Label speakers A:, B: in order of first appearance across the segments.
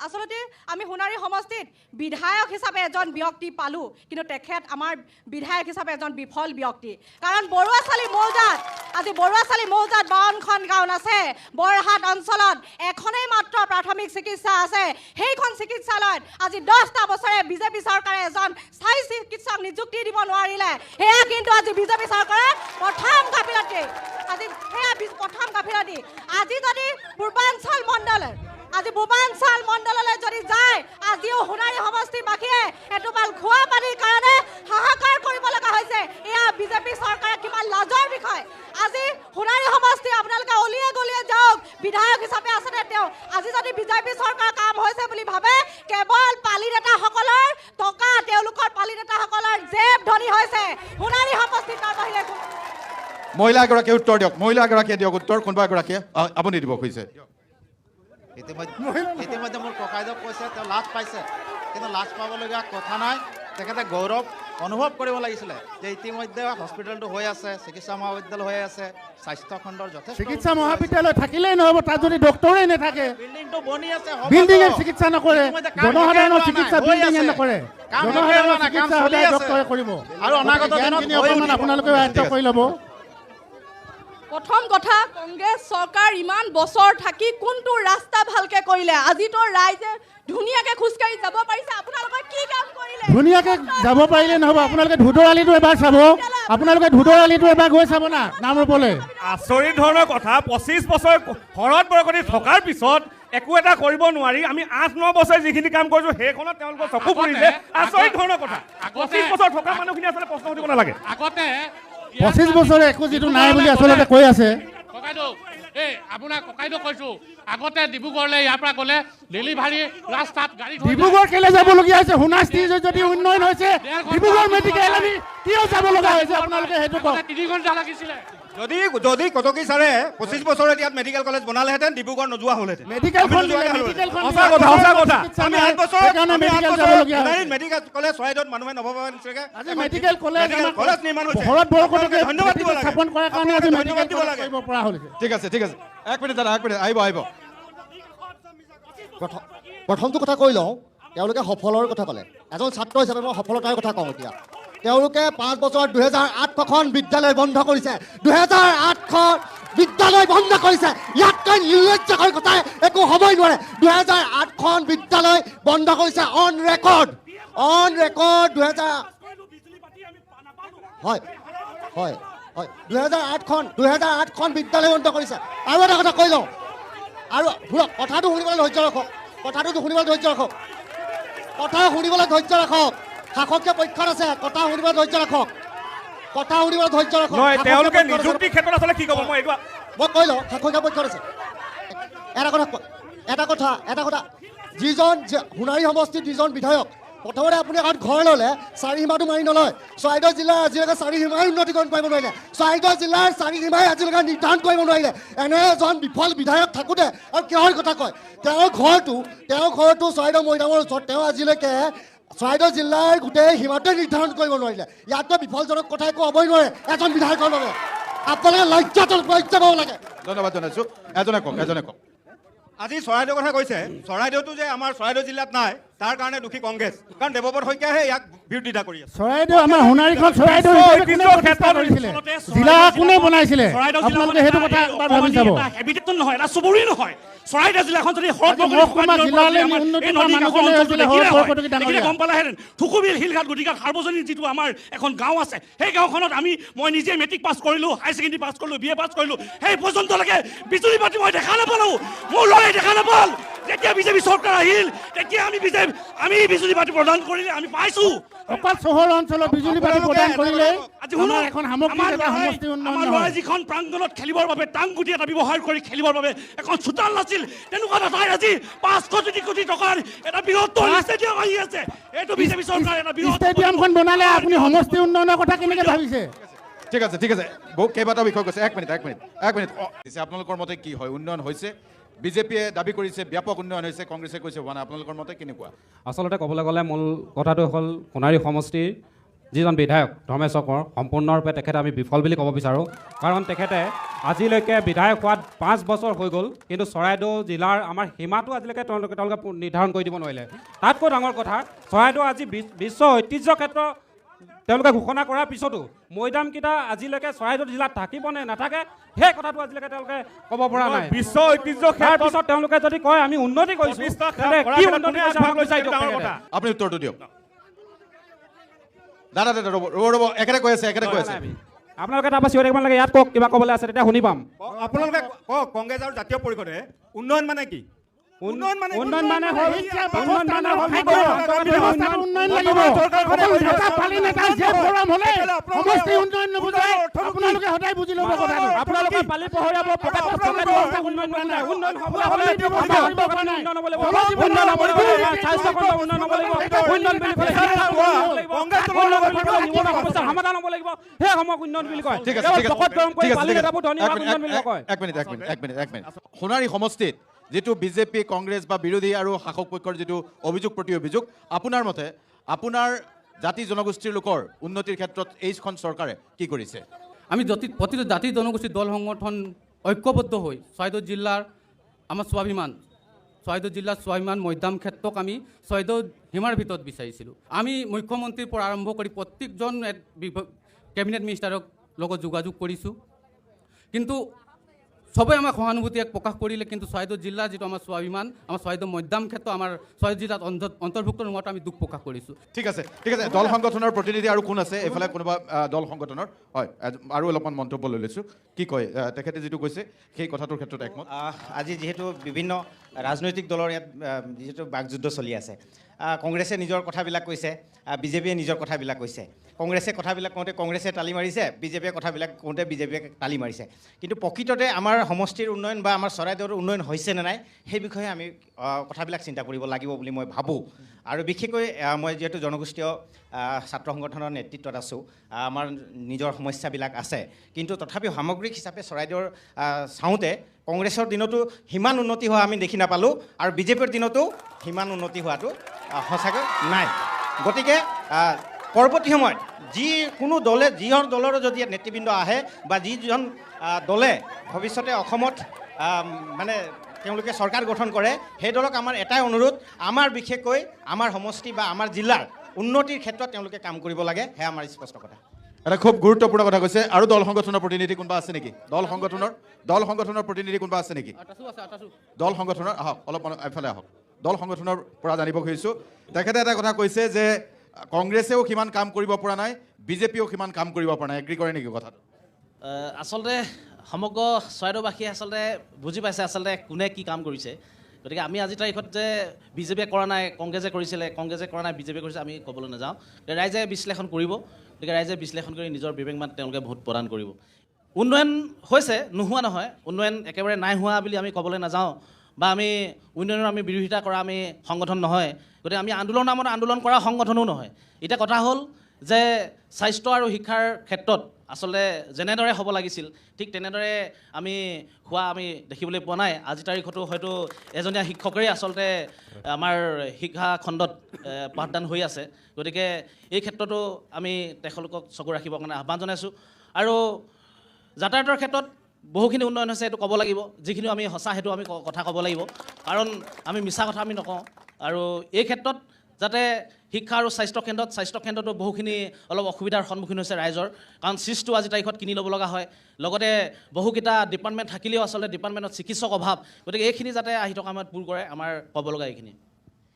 A: আচলতে আমি সোণাৰী সমষ্টিত বিধায়ক হিচাপে এজন ব্যক্তি পালোঁ, কিন্তু তেখেত আমাৰ বিধায়ক হিচাপে এজন বিফল ব্যক্তি। কাৰণ বৰুৱাচালি মৌজাত আজি বৰুৱাচালি মৌজাত 52খন গাঁও আছে। বৰহাট অঞ্চলত এখনেই মাত্ৰ প্ৰাথমিক চিকিৎসা আছে। সেইখন চিকিৎসালয়ত আজি 10টা বছৰে বিজেপি চৰকাৰে এজন স্থায়ী চিকিৎসক নিযুক্তি দিব নোৱাৰিলে। সেয়া কিন্তু আজি বিজেপি চৰকাৰে প্ৰথম গাফিলতি। আজি সেয়া প্ৰথম গাফিলতি। আজি যদি পূৰ্বাঞ্চল মণ্ডললৈ যদি যায়, আজিও সোণাৰী সমষ্টিবাসীয়ে এটোপাল খোৱা পানীৰ কাৰণে হাহাকাৰ কৰিব লগা হৈছে। এয়া বিজেপি চৰকাৰে কিমান লাজৰ বিষয়। আজি সোণাৰী সমষ্টি আপোনালোকে অলিয়ে গলিয়ে যাওক, বিধায়ক হিচাপে আছেনে তেওঁ? আজি যদি বিজেপি চৰকাৰ কাম হৈছে বুলি ভাবে, কেৱল পালি নেতাসকলৰ টকা, তেওঁলোকৰ পালি নেতাসকলৰ জেব ধনী হৈছে। সোণাৰী সমষ্টিত তাৰ বাহিৰে
B: মহিলা এগৰাকীয়ে উত্তৰ দিয়ক, মহিলা এগৰাকীয়ে দিয়ক উত্তৰ। কোনোবা এগৰাকীয়ে আপুনি দিব খুজিছে।
C: ইতিমধ্যে মোৰ ককাইদেউক কৈছে তেওঁ লাজ পাইছে, কিন্তু লাজ পাবলগীয়া কথা নাই। তেখেতে গৌৰৱ অনুভৱ কৰিব লাগিছিলে যে ইতিমধ্যে হস্পিটেলটো হৈ আছে, চিকিৎসা মহাবিদ্যালয় হৈ আছে, স্বাস্থ্য খণ্ডৰ যথেষ্ট
D: চিকিৎসা মহাবিদ্যালয় থাকিলেই নহ'ব, তাত যদি ডক্টৰেই নাথাকে,
C: বিল্ডিংটো বনি আছে,
D: বিল্ডিঙে চিকিৎসা নকৰে, জনসাধাৰণৰ চিকিৎসা বিল্ডিঙে নকৰে, জনসাধাৰণৰ চিকিৎসা সদায় ডক্টৰে কৰিব।
C: আৰু অনাগত দিনত
D: আপোনালোকে আয়ত্ব কৰি ল'ব।
A: প্ৰথম কথা, কংগ্ৰেছ চৰকাৰ ইমান বছৰ থাকি কোনটো ৰাস্তা ভালকে কৰিলে? আজিতো ৰাইজে ধুনীয়াকে খোজকাঢ়ি যাব পাৰিছে, আপোনালোকে কি কাম কৰিলে?
D: ধুনীয়াকে যাব পাৰিলে নহ'ব, আপোনালোকে ধুদৰ আলিটো এবাৰ চাব, আপোনালোকে ধুদৰ আলিটো এবাৰ গৈ চাব না নামৰূপলৈ।
E: আচৰিত ধৰণৰ কথা, 25 বছৰ শৰৎ বৰকতি থকাৰ পিছত একো এটা কৰিব নোৱাৰি আমি 8-9 বছৰ যিখিনি কাম কৰিছো সেইখনত তেওঁলোকৰ চকু পৰিছে। আচৰিত ধৰণৰ কথা। 25 বছৰ থকা মানুহখিনি আচলতে প্ৰশ্ন সুধিব নালাগে।
F: আগতে
D: 25 বছৰে একো যিটো নাই বুলি আচলতে কৈ আছে।
F: ককাইদেউ, আপোনাক ককাইদেউ কৈছো, আগতে ডিব্ৰুগড়লৈ ইয়াৰ পৰা গ'লে ডেলিভাৰী ৰাস্তাত গাড়ী
D: ডিব্ৰুগড় কেলে যাবলগীয়া হৈছে? সোণাৰীৰ যদি উন্নয়ন হৈছে, ডিব্ৰুগড় মেডিকেল আমি কিয় যাব লগা হৈছে আপোনালোকে সেইটো কওক।
F: 3 ঘণ্টা লাগিছিলে।
B: যদি কটকী ছাৰে 25 বছৰত ইয়াত মেডিকেল কলেজ বনালেহেঁতেন, ডিব্ৰুগড় নোযোৱা হ'লহেঁতেন।
D: মেডিকেল
B: কলেজ চৰাইদেউত মানুহে নভবা নিচিনাকে
D: মেডিকেল কলেজ
B: নিৰ্মাণ হৈছে।
D: শৰৎ বৰকটকে
B: ধন্যবাদ দিব লাগে।
D: স্থাপন কৰাৰ কাৰণে আজি
B: ধন্যবাদ দিব লাগে।
D: কৰিব পৰা হৈছে।
B: ঠিক আছে, ঠিক আছে, এক মিনিট দাদা, এক মিনিট, আহিব।
G: প্ৰথমটো কথা কৈ লওঁ, তেওঁলোকে সফলৰ কথা ক'লে। এজন ছাত্ৰ হিচাপে মই সফলতাৰ কথা কওঁ। এতিয়া তেওঁলোকে 5 বছৰত 2008খন বিদ্যালয় বন্ধ কৰিছে, 2008খন বিদ্যালয় বন্ধ কৰিছে। ইয়াতকৈ নিৰ্লজ্জকৰ কথা একো হ'বই নোৱাৰে। 2008খন বিদ্যালয় বন্ধ কৰিছে অন ৰেকৰ্ড। 2008খন বিদ্যালয় বন্ধ কৰিছে। আৰু এটা কথা কৈ লওঁ, আৰু কথাটো শুনিবলৈ ধৈৰ্য ৰাখক, কথাটো শুনিবলৈ ধৈৰ্য ৰাখক। শাসকীয় পক্ষত আছে, কথা শুনিবলৈ ধৈৰ্য ৰাখক।
E: তেওঁলোকে নিযুক্তিৰ ক্ষেত্ৰত আচলতে কি ক'ব মই
G: কৈ লওঁ, শাসকীয় পক্ষত আছে। এটা কথা যিজন সোণাৰী সমষ্টিৰ যিজন বিধায়ক, প্ৰথমতে আপুনি এখন ঘৰ ল'লে, 4 সীমাটো মাৰি নলয়। চৰাইদেউ জিলাৰ আজিলৈকে 4 সীমাই উন্নতিকৰণ কৰিব নোৱাৰিলে, চৰাইদেউ জিলাৰ 4 সীমাই আজিলৈকে নিৰ্ধাৰণ কৰিব নোৱাৰিলে। এনে এজন বিফল বিধায়ক থাকোঁতে আৰু কিহৰ কথা কয়? তেওঁৰ ঘৰটো চৰাইদেউ মৈদামৰ ওচৰত। তেওঁ আজিলৈকে চৰাইদেউ জিলাৰ গোটেই সীমাটোৱে নিৰ্ধাৰণ কৰিব নোৱাৰিলে। ইয়াতকৈ বিফলজনক কথা একো হ'বই নোৱাৰে এজন বিধায়কৰ বাবে। আপোনালোকে লজ্জা পাব লাগে।
B: ধন্যবাদ জনাইছোঁ। এজনে কওক। আজি চৰাইদেউ কথা কৈছে। চৰাইদেউটো যে আমাৰ চৰাইদেউ জিলাত নাই তাৰ কাৰণে দুখী কংগ্ৰেছ, কাৰণ দেৱব্ৰত শইকীয়াহে ইয়াক বিৰোধিতা কৰি আছে।
D: চৰাইদেউ আমাৰ সোণাৰীখন চৰাইদেউ জিলা কোনে বনাইছিলে? আপোনালোকে সেইটো কথা এবাৰ ভাবি চাব।
E: নহয়, এটা চুবুৰী নহয়। চৰাইদেউ জিলাখন যদি গম পালেহেঁতেন, থুকুবিল, শিলঘাট, গুটিঘাট, সাৰ্বজনীন যিটো আমাৰ এখন গাঁও আছে, সেই গাঁওখনত মই নিজে মেট্ৰিক পাছ কৰিলোঁ, হাই ছেকেণ্ডেৰী পাছ কৰিলোঁ, BA পাছ কৰিলোঁ। সেই পৰ্যন্তলৈকে বিজুলী বাতি মই দেখা নাপালোঁ, মোৰ ল'ৰাই দেখা নাপাল। যেতিয়া বিজেপি চৰকাৰ আহিল, তেতিয়া আমি বিজুলী বাতি প্ৰদান কৰিলে আমি পাইছোঁ।
D: অকল চহৰ অঞ্চলত বিজুলী বাতি প্ৰদান কৰিলে এখন
E: আমাৰ ল'ৰাই যিখন প্ৰাংগণত খেলিবৰ বাবে টাংগুটি এটা ব্যৱহাৰ কৰি খেলিবৰ বাবে এখন চোতাল নাছিল, তেনেকুৱা এটা ঠাই আজি 500 কোটি টকাৰ এটা বৃহত্তৰ ষ্টেডিয়াম আহি আছে। এইটো বিজেপি চৰকাৰ এটা
D: ষ্টেডিয়ামখন বনালে আপুনি সমষ্টি উন্নয়নৰ কথা কেনেকে ভাবিছে?
B: ঠিক আছে, কেইবাটাও বিষয় কৈছে। এক মিনিট। আপোনালোকৰ মতে কি হয়? উন্নয়ন হৈছে? বিজেপিয়ে দাবী কৰিছে ব্যাপক উন্নয়ন হৈছে, কংগ্ৰেছে কৈছে হোৱা নাই। আপোনালোকৰ মতে কেনেকুৱা?
H: আচলতে ক'বলৈ গ'লে মূল কথাটো হ'ল সোণাৰী সমষ্টিৰ যিজন বিধায়ক ধৰ্মেশ্বৰ কোঁৱৰ সম্পূৰ্ণৰূপে তেখেতে আমি বিফল বুলি ক'ব বিচাৰোঁ কাৰণ তেখেতে আজিলৈকে বিধায়ক হোৱাত 5 বছৰ হৈ গ'ল কিন্তু চৰাইদেউ জিলাৰ আমাৰ সীমাটো আজিলৈকে তেওঁলোকে নিৰ্ধাৰণ কৰি দিব নোৱাৰিলে তাতকৈ ডাঙৰ কথা চৰাইদেউ আজি বিশ্ব ঐতিহ্য ক্ষেত্ৰ তেওঁলোকে ঘোষণা কৰাৰ পিছতো মৈদামকেইটা আজিলৈকে চৰাইদেউ জিলাত থাকিবনে নাথাকে সেই কথাটো আজিলৈকে তেওঁলোকে ক'ব পৰা নাই
E: বিশ্ব ঐতিহ্য
H: তাৰ পিছত তেওঁলোকে যদি কয় আমি উন্নতি কৰিছোঁ তেন্তে কি উন্নতি কৰিছে আমাক বুজাই দিয়ক তেখেতে।
B: আপুনি উত্তৰটো দিয়ক দাদা ৰ'ব একেটা কৈ আছে
H: আপোনালোকে তাৰপৰা চিঞৰি থাকিব লাগে ইয়াত কওক কিবা ক'বলৈ আছে তেতিয়া শুনি পাম
B: আপোনালোকে কওক কংগ্ৰেছ আৰু জাতীয় পৰিষদে উন্নয়ন মানে কি
H: উন্নয়ন মানে হ'ল
D: উন্নয়ন লাগিব নেতা পালি নেতা যে ফৰাম হ'লে সমষ্টি উন্নয়ন নুবুজায় আপোনালোকে সদায় বুজি ল'ব কথাটো
H: আপোনালোকে পালি পহৰীয়াব উন্নয়ন মানে উন্নয়ন হ'বলৈ হ'লে উন্নয়ন হ'ব লাগিব উন্নয়ন হ'ব লাগিব স্বাস্থ্য খণ্ড উন্নয়ন হ'ব লাগিব উন্নয়ন বুলি ক'লে সমস্যাৰ সমাধান হ'ব লাগিব সেই সময়ক উন্নয়ন বুলি কয়
B: ঠিক আছে
H: পালি নেতাবোৰ ধনী হোৱাক উন্নয়ন বুলি নকয়
B: এক মিনিট সোণাৰী সমষ্টিত যিটো বিজেপি কংগ্ৰেছ বা বিৰোধী আৰু শাসক পক্ষৰ যিটো অভিযোগ প্ৰতি অভিযোগ আপোনাৰ মতে আপোনাৰ জাতি জনগোষ্ঠীৰ লোকৰ উন্নতিৰ ক্ষেত্ৰত এইখন চৰকাৰে কি কৰিছে
I: আমি প্ৰতিটো জাতি জনগোষ্ঠী দল সংগঠন ঐক্যবদ্ধ হৈ চৰাইদেউ জিলাৰ আমাৰ চৰাইদেউ জিলাৰ স্বাভিমান মৈদাম ক্ষেত্ৰক আমি চৰাইদেউ সীমাৰ ভিতৰত বিচাৰিছিলোঁ আমি মুখ্যমন্ত্ৰীৰ পৰা আৰম্ভ কৰি প্ৰত্যেকজন কেবিনেট মিনিষ্টাৰক লগত যোগাযোগ কৰিছোঁ কিন্তু সবেই আমাক সহানুভূতি প্ৰকাশ কৰিলে কিন্তু চৰাইদেউ জিলাৰ যিটো আমাৰ স্বাভিমান আমাৰ চৰাইদেউ মৈদাম ক্ষেত্ৰ আমাৰ চৰাইদেউ জিলাত অন্তৰ্ভুক্ত নোহোৱাটো আমি দুখ প্ৰকাশ কৰিছোঁ
B: ঠিক আছে দল সংগঠনৰ প্ৰতিনিধি আৰু কোন আছে এইফালে কোনোবা দল সংগঠনৰ হয় আৰু অলপমান মন্তব্য লৈ লৈছোঁ কি কয় তেখেতে যিটো কৈছে সেই কথাটোৰ ক্ষেত্ৰত একমত
J: আজি যিহেতু বিভিন্ন ৰাজনৈতিক দলৰ ইয়াত যিহেতু বাকযুদ্ধ চলি আছে কংগ্ৰেছে নিজৰ কথাবিলাক কৈছে বিজেপিয়ে নিজৰ কথাবিলাক কৈছে কংগ্ৰেছে কথাবিলাক কওঁতে কংগ্ৰেছে তালি মাৰিছে বিজেপিয়ে কথাবিলাক কওঁতে বিজেপিয়ে তালি মাৰিছে কিন্তু প্ৰকৃততে আমাৰ সমষ্টিৰ উন্নয়ন বা আমাৰ চৰাইদেউৰ উন্নয়ন হৈছে নে নাই সেই বিষয়ে আমি কথাবিলাক চিন্তা কৰিব লাগিব বুলি মই ভাবোঁ আৰু বিশেষকৈ মই যিহেতু জনগোষ্ঠীয় ছাত্ৰ সংগঠনৰ নেতৃত্বত আছোঁ আমাৰ নিজৰ সমস্যাবিলাক আছে কিন্তু তথাপিও সামগ্ৰিক হিচাপে চৰাইদেউৰ চাওঁতে কংগ্ৰেছৰ দিনতো সিমান উন্নতি হোৱা আমি দেখি নাপালোঁ আৰু বিজেপিৰ দিনতো সিমান উন্নতি হোৱাটো সঁচাকৈ নাই গতিকে পৰৱৰ্তী সময়ত যিকোনো দলে যিহৰ দলৰো যদি নেতৃবৃন্দ আহে বা যিজন দলে ভৱিষ্যতে অসমত মানে তেওঁলোকে চৰকাৰ গঠন কৰে সেই দলক আমাৰ এটাই অনুৰোধ আমাৰ বিশেষকৈ আমাৰ সমষ্টি বা আমাৰ জিলাৰ উন্নতিৰ ক্ষেত্ৰত তেওঁলোকে কাম কৰিব লাগে সেয়া আমাৰ স্পষ্ট কথা
B: এটা খুব গুৰুত্বপূৰ্ণ কথা কৈছে আৰু দল সংগঠনৰ প্ৰতিনিধি কোনোবা আছে নেকি দল সংগঠনৰ প্ৰতিনিধি কোনোবা আছে নেকি দল সংগঠনৰ আহক অলপমান এফালে আহক দল সংগঠনৰ পৰা জানিব খুজিছোঁ তেখেতে এটা কথা কৈছে যে কংগ্ৰেছেও সিমান কাম কৰিব পৰা নাই বিজেপিয়েও সিমান কাম কৰিব পৰা নাই এগ্ৰী কৰে নেকি কথাটো
K: আচলতে সমগ্ৰ চৰাইদেউবাসীয়ে আচলতে বুজি পাইছে আচলতে কোনে কি কাম কৰিছে গতিকে আমি আজিৰ তাৰিখত যে বিজেপিয়ে কৰা নাই কংগ্ৰেছে কৰিছিলে কংগ্ৰেছে কৰা নাই বিজেপিয়ে কৰিছে আমি ক'বলৈ নাযাওঁ ৰাইজে বিশ্লেষণ কৰিব গতিকে ৰাইজে বিশ্লেষণ কৰি নিজৰ বিবেকমান তেওঁলোকে ভোট প্ৰদান কৰিব উন্নয়ন হৈছে নোহোৱা নহয় উন্নয়ন একেবাৰে নাই হোৱা বুলি আমি ক'বলৈ নাযাওঁ বা আমি উন্নয়নৰ আমি বিৰোধিতা কৰা আমি সংগঠন নহয় গতিকে আমি আন্দোলনৰ নামত আন্দোলন কৰা সংগঠনো নহয় এতিয়া কথা হ'ল যে স্বাস্থ্য আৰু শিক্ষাৰ ক্ষেত্ৰত আচলতে যেনেদৰে হ'ব লাগিছিল ঠিক তেনেদৰে আমি দেখিবলৈ পোৱা নাই আজিৰ তাৰিখতো হয়তো এজনীয়া শিক্ষকেই আচলতে আমাৰ শিক্ষা খণ্ডত পাঠদান হৈ আছে গতিকে এই ক্ষেত্ৰতো আমি তেখেতলোকক চকু ৰাখিবৰ কাৰণে আহ্বান জনাইছোঁ আৰু যাতায়াতৰ ক্ষেত্ৰত বহুখিনি উন্নয়ন হৈছে এইটো ক'ব লাগিব যিখিনি আমি সঁচা সেইটো আমি কথা ক'ব লাগিব কাৰণ আমি মিছা কথা আমি নকওঁ আৰু এই ক্ষেত্ৰত যাতে শিক্ষা আৰু স্বাস্থ্য কেন্দ্ৰতো বহুখিনি অলপ অসুবিধাৰ সন্মুখীন হৈছে ৰাইজৰ কাৰণ চিজটো আজিৰ তাৰিখত কিনি ল'ব লগা হয় লগতে বহুকেইটা ডিপাৰ্টমেণ্ট থাকিলেও আচলতে ডিপাৰ্টমেণ্টত চিকিৎসক অভাৱ গতিকে এইখিনি যাতে আহি থকা সময়ত পূৰ কৰে আমাৰ ক'ব লগা এইখিনি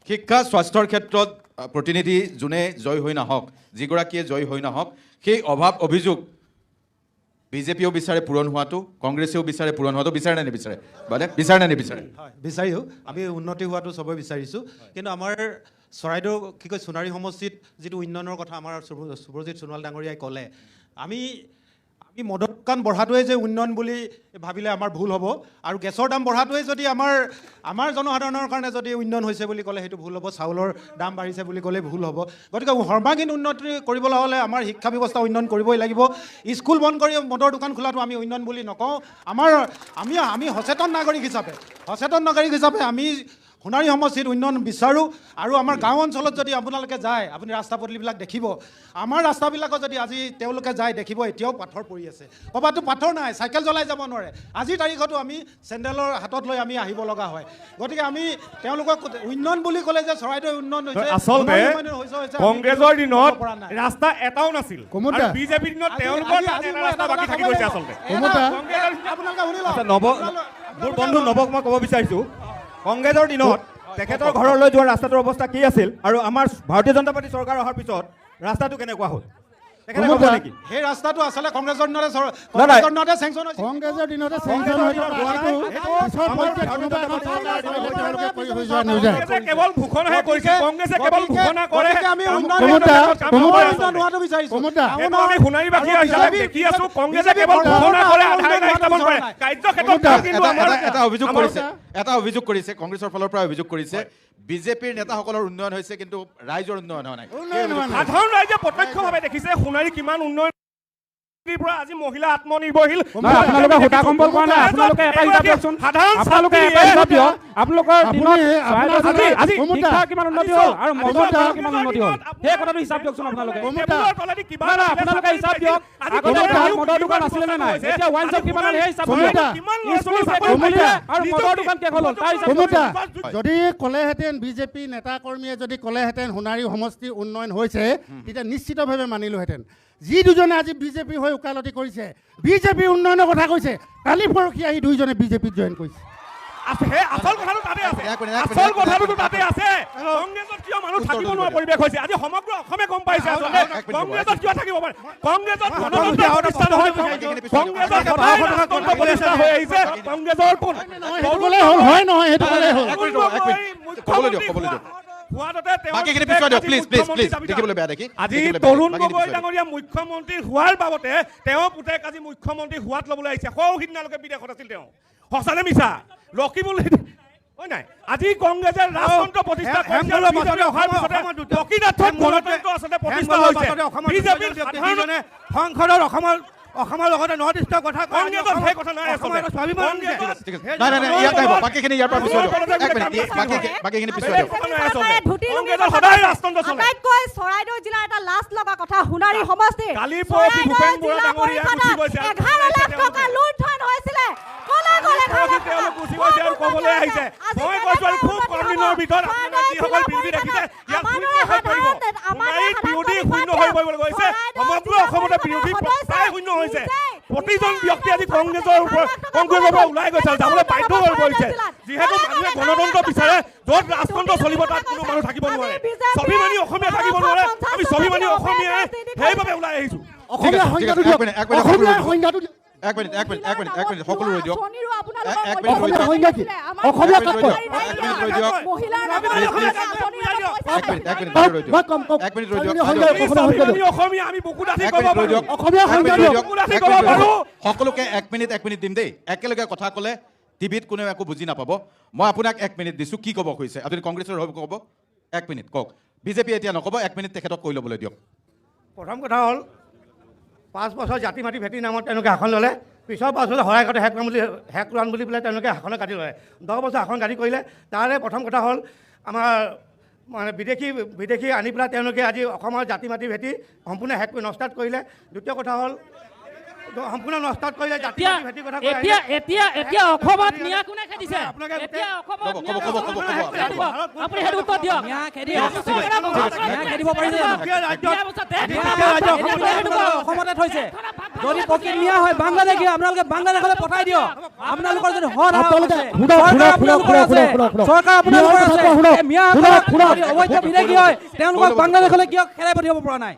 B: শিক্ষা স্বাস্থ্যৰ ক্ষেত্ৰত প্ৰতিনিধি যোনে জয় হৈ নাহক যিগৰাকীয়ে জয় হৈ নাহক সেই অভাৱ অভিযোগ বিজেপিয়েও বিচাৰে পূৰণ হোৱাটো কংগ্ৰেছেও বিচাৰে পূৰণ হোৱাটো বিচাৰে নে নিবিচাৰে মানে বিচাৰে নে নিবিচাৰে
L: হয় বিচাৰিও আমি উন্নতি হোৱাটো চবেই বিচাৰিছোঁ কিন্তু আমাৰ চৰাইদেউ কি কয় সোণাৰী সমষ্টিত যিটো উন্নয়নৰ কথা আমাৰ সুব্ৰজিত সোণোৱাল ডাঙৰীয়াই ক'লে আমি মদৰ দোকান বঢ়াটোৱে যে উন্নয়ন বুলি ভাবিলে আমাৰ ভুল হ'ব আৰু গেছৰ দাম বঢ়াটোৱে যদি আমাৰ জনসাধাৰণৰ কাৰণে যদি উন্নয়ন হৈছে বুলি ক'লে সেইটো ভুল হ'ব চাউলৰ দাম বাঢ়িছে বুলি ক'লে ভুল হ'ব গতিকে সৰ্বাংগীন উন্নতি কৰিবলৈ হ'লে আমাৰ শিক্ষা ব্যৱস্থা উন্নয়ন কৰিবই লাগিব স্কুল বন্ধ কৰি মদৰ দোকান খোলাটো আমি উন্নয়ন বুলি নকওঁ আমি সচেতন নাগৰিক হিচাপে আমি সোণাৰী সমষ্টিত উন্নয়ন বিচাৰোঁ আৰু আমাৰ গাঁও অঞ্চলত যদি আপোনালোকে যায় আপুনি ৰাস্তা পদূলিবিলাক দেখিব আমাৰ ৰাস্তাবিলাকত যদি আজি তেওঁলোকে যায় দেখিব এতিয়াও পাথৰ পৰি আছে ক'ৰবাতো পাথৰ নাই চাইকেল চলাই যাব নোৱাৰে আজিৰ তাৰিখতো আমি চেণ্ডেলৰ হাতত লৈ আমি আহিব লগা হয় গতিকে আমি তেওঁলোকক উন্নয়ন বুলি ক'লে যে চৰাইদেউ উন্নয়ন হৈছে
M: আচলতে কংগ্ৰেছৰ দিনত ৰাস্তা এটাও নাছিল
D: কমতা
M: বিজেপিৰ দিনত তেওঁলোকৰ ৰাস্তা বাকী থাকি গৈছে আচলতে
D: কমতা
L: আপোনালোকে শুনি লওক
M: মোৰ বন্ধু নৱক মই ক'ব বিচাৰিছোঁ কংগ্ৰেছৰ দিনত তেখেতৰ ঘৰলৈ যোৱা ৰাস্তাটোৰ অৱস্থা কি আছিল আৰু আমাৰ ভাৰতীয় জনতা পাৰ্টি চৰকাৰ অহাৰ পিছত ৰাস্তাটো কেনেকুৱা হ'ল
L: সেই ৰাস্তাটো আচলতে কংগ্ৰেছৰ দিনতে চেংচন হৈছে
D: কংগ্ৰেছৰ দিনতে চেংচন হৈ
M: কেৱল ঘোষণাহে কৰিছে কংগ্ৰেছে কেৱল ঘোষণা কৰে
L: আমি
M: আমি সোণাৰীবাসী হিচাপে দেখি আছো কংগ্ৰেছে কেৱল ঘোষণা কৰে কাৰ্যক্ষেত্ৰত কিন্তু
B: এটা অভিযোগ কৰিছে কংগ্ৰেছৰ ফালৰ পৰা অভিযোগ কৰিছে বিজেপিৰ নেতাসকলৰ উন্নয়ন হৈছে কিন্তু ৰাইজৰ উন্নয়ন হোৱা নাই
M: সাধাৰণ ৰাইজে প্ৰত্যক্ষভাৱে দেখিছে সোণাৰী কিমান উন্নয়ন পৰা আজি মহিলা আত্মনিৰ্ভৰশীল
H: আপোনালোকে হুতা কম্বল কৰা নাই আপোনালোকে এটা হিচাপ দিয়কচোন আপোনালোকে এটা হিচাপ দিয়ক আপোনালোকৰ দিনত আজি শিক্ষা কিমান উন্নতি হ'ল আৰু মজদুৰ কিমান উন্নতি হ'ল সেই কথাটো হিচাপ দিয়কচোন আপোনালোকে আপোনালোকে হিচাপ দিয়ক আগতে মদৰ দোকান আছিলে নে নাই এতিয়া ওৱাইন শ্বপ কিমান হ'ল সেই হিচাপ আৰু মদৰ দোকান শেষ হ'ল তাৰ হিচাপ
D: যদি ক'লেহেঁতেন বিজেপি নেতা কৰ্মীয়ে যদি ক'লেহেঁতেন সোণাৰী সমষ্টিৰ উন্নয়ন হৈছে তেতিয়া নিশ্চিতভাৱে মানিলোহেঁতেন যি দুজনে আজি বিজেপি হৈ ওকালতি কৰিছে বিজেপি উন্নয়নৰ কথা কৈছে কালি পৰহি আহি দুইজনে বিজেপিত জইন কৰিছে
M: আচল কথাটো তাতে আছে আচল কথাটো তাতে আছে কংগ্ৰেছত কিয় মানুহ থাকিব নোৱাৰা পৰিৱেশ হৈছে আজি সমগ্ৰ অসমে গম পাইছে আচলতে কংগ্ৰেছত কিয় থাকিব পাৰে কংগ্ৰেছত গণতন্ত্ৰ প্ৰতিষ্ঠা নহয় কংগ্ৰেছত গণতন্ত্ৰ প্ৰতিষ্ঠা হৈ আহিছে কংগ্ৰেছৰ
D: হয় নহয় সেইটো ক'লে হ'ল
M: আজি তৰুণ গগৈ ডাঙৰীয়া মুখ্যমন্ত্ৰী হোৱাৰ বাবতে তেওঁ পুতেক আজি মুখ্যমন্ত্ৰী হোৱাত ল'বলৈ আহিছে সৌসিদিনালৈকে বিদেশত আছিল তেওঁ সঁচানে মিছা ৰকিবুল হয় নাই আজি কংগ্ৰেছে ৰাজতন্ত্ৰ প্ৰতিষ্ঠা কৰিছে গণতন্ত্ৰ আচলতে প্ৰতিষ্ঠা হৈছে বিজেপিৰ সাধাৰণে সংসদৰ অসমৰ লগতে নৰ্থ ইষ্টৰ কথা কংগ্ৰেছৰ সেই কথা নাই
A: আটাইতকৈ চৰাইদেউ জিলাৰ এটা লাজ লগা কথা সোণাৰী সমষ্টিৰ 11 লাখ টকা লুণ্ঠন হৈছিলে
M: ক'বলৈ আহিছে মই কৈছো আৰু খুব কম দিনৰ ভিতৰত আপোনালোকে যিসকল বিৰোধী দেখিছে ইয়াত বিৰোধী শূন্য হৈ পৰিবলৈ গৈছে সমগ্ৰ অসমতে বিৰোধী প্ৰায় শূন্য হৈছে প্ৰতিজন ব্যক্তি আজি কংগ্ৰেছৰ পৰা ওলাই গৈছে যাবলৈ বাধ্য হৈ পৰিছে যিহেতু মানুহে গণতন্ত্ৰ বিচাৰে য'ত ৰাজতন্ত্ৰ চলিব তাত কোনো মানুহ থাকিব নোৱাৰে স্বাভিমানী অসমীয়া থাকিব নোৱাৰে আমি স্বাভিমানী অসমীয়াই সেইবাবে ওলাই আহিছোঁ
B: এক মিনিট সকলো ৰৈ দিয়ক সকলোকে এক মিনিট দিম দেই একেলগে কথা ক'লে টিভিত কোনেও একো বুজি নাপাব মই আপোনাক 1 মিনিট দিছোঁ কি ক'ব কৈছে আপুনি কংগ্ৰেছৰ হৈ ক'ব 1 মিনিট কওক বিজেপি এতিয়া নক'ব 1 মিনিট তেখেতক কৈ ল'বলৈ দিয়ক
L: প্ৰথম কথা হ'ল 5 বছৰ জাতি মাটি ভেটি নামত তেওঁলোকে শাসন ল'লে পিছৰ 5 বছৰ হৰাই ঘটে শেষ কৰাণ বুলি পেলাই তেওঁলোকে শাসনে কাটি ল'লে 10 বছৰ শাসন কাটি কৰিলে তাৰে প্ৰথম কথা হ'ল আমাৰ মানে বিদেশী আনি পেলাই তেওঁলোকে আজি অসমৰ জাতি মাটি ভেটি সম্পূৰ্ণ শেষ কৰি নষ্টাত কৰিলে দ্বিতীয় কথা হ'ল সম্পূৰ্ণ নষ্টাত কৰিলে জাতি মাটি ভেটি কথা
N: এতিয়া অসমত নিয়া কোনে খেদিছে এতিয়া অসমত আপুনি হেতু উত্তৰ দিয়ক খেদিব পাৰিছে অসমতে থৈছে যদি প্ৰক্ৰিয়া হয় বাংলাদেশ আপোনালোকে বাংলাদেশলৈ পঠাই দিয়ক আপোনালোকৰ যদি চৰকাৰ আপোনালোকৰ আছে অবৈধ বিদেশী হয় তেওঁলোকক বাংলাদেশলৈ কিয় খেলাই পঠিয়াব পৰা নাই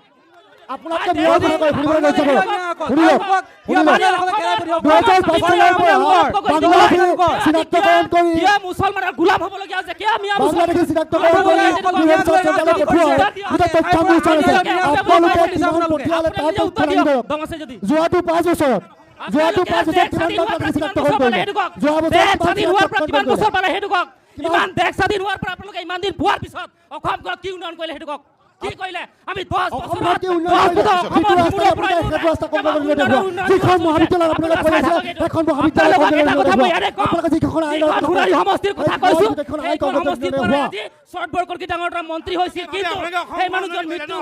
N: মুছলমানৰ গোলাম হ'বলগীয়া হৈছে কিয় মিয়া
G: যোৱাটো 5 বছৰত
N: ইমান দেশ স্বাধীন হোৱাৰ পৰা আপোনালোকে ইমান দিন পোৱাৰ পিছত অসমখনক কি উন্নয়ন কৰিলে সেইটো কওক কি কৰিলে আমি 10
G: অসম ভাৰতীয় উন্নয়ন কৰিলে যিটো ৰাস্তাই আপোনালোকে সেইটো ৰাস্তা কংগ্ৰেছে দেখুওৱা যিখন মহাবিদ্যালয় আপোনালোকে কৈ আছে সেইখন মহাবিদ্যালয় আপোনালোকে যিখন আইনৰ
N: সোণাৰী সমষ্টিৰ কথা কৈছো এইখন সমষ্টিৰ পৰা আজি শৰ্ট বৰকৰকি ডাঙৰ এটা মন্ত্ৰী হৈছিল কিন্তু সেই মানুহজন মৃত্যু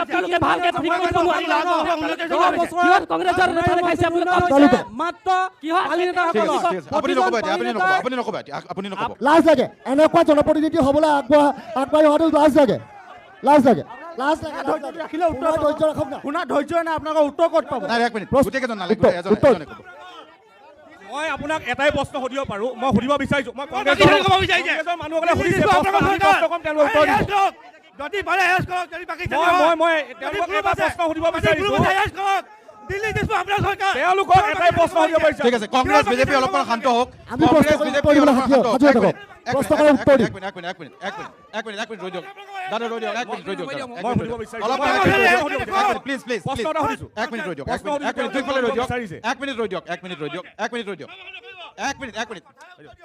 N: আপোনালোকে ভালকে ঠিক কৰিব নোৱাৰিলে কিহত কংগ্ৰেছৰ নেতা দেখাইছে আপোনালোকে মাত্ৰ কিহত
B: আপুনি নক'ব আপুনি নক'ব
G: লাজ লাগে এনেকুৱা জনপ্ৰতিনিধি হ'বলৈ আগবাঢ়ি অহাটো লাজ লাগে
D: ৰাখিলে উত্তৰ
G: ধৈৰ্য ৰাখক না
D: শুনা ধৈৰ্য নাই আপোনালোকৰ উত্তৰ ক'ত পাব
B: নাই এক মিনিট গোটেইকেইজন নালাগিব এজনে ক'ব
M: মই আপোনাক এটাই প্ৰশ্ন সুধিব পাৰোঁ মই সুধিব বিচাৰিছোঁ মই কংগ্ৰেছৰ মানুহসকলে সুধিছে
D: যদি পাৰে এৰেষ্ট কৰক যদি বাকী
M: মই তেওঁলোকক এটা প্ৰশ্ন সুধিব বিচাৰিছোঁ দিল্লী দেশ আপোনাৰ চৰকাৰ তেওঁলোকক এটাই প্ৰশ্ন সুধিব বিচাৰিছোঁ
B: ঠিক আছে কংগ্ৰেছ বিজেপি অলপমান শান্ত হওক
G: আমি প্ৰশ্ন কৰিবলৈ সাজু হৈ থাকক প্ৰশ্ন কৰাৰ উত্তৰ দিম
B: এক মিনিট ৰৈ দিয়ক দাদা ৰৈ দিয়ক এক মিনিট ৰৈ দিয়ক
M: মই সুধিব বিচাৰিছোঁ
B: প্লিজ
M: প্ৰশ্ন এটা সুধিছোঁ
B: এক মিনিট ৰৈ দিয়ক এক মিনিট দুইফালে ৰৈ দিয়ক এক মিনিট ৰৈ দিয়ক এক মিনিট ৰৈ দিয়ক এক মিনিট ৰৈ দিয়ক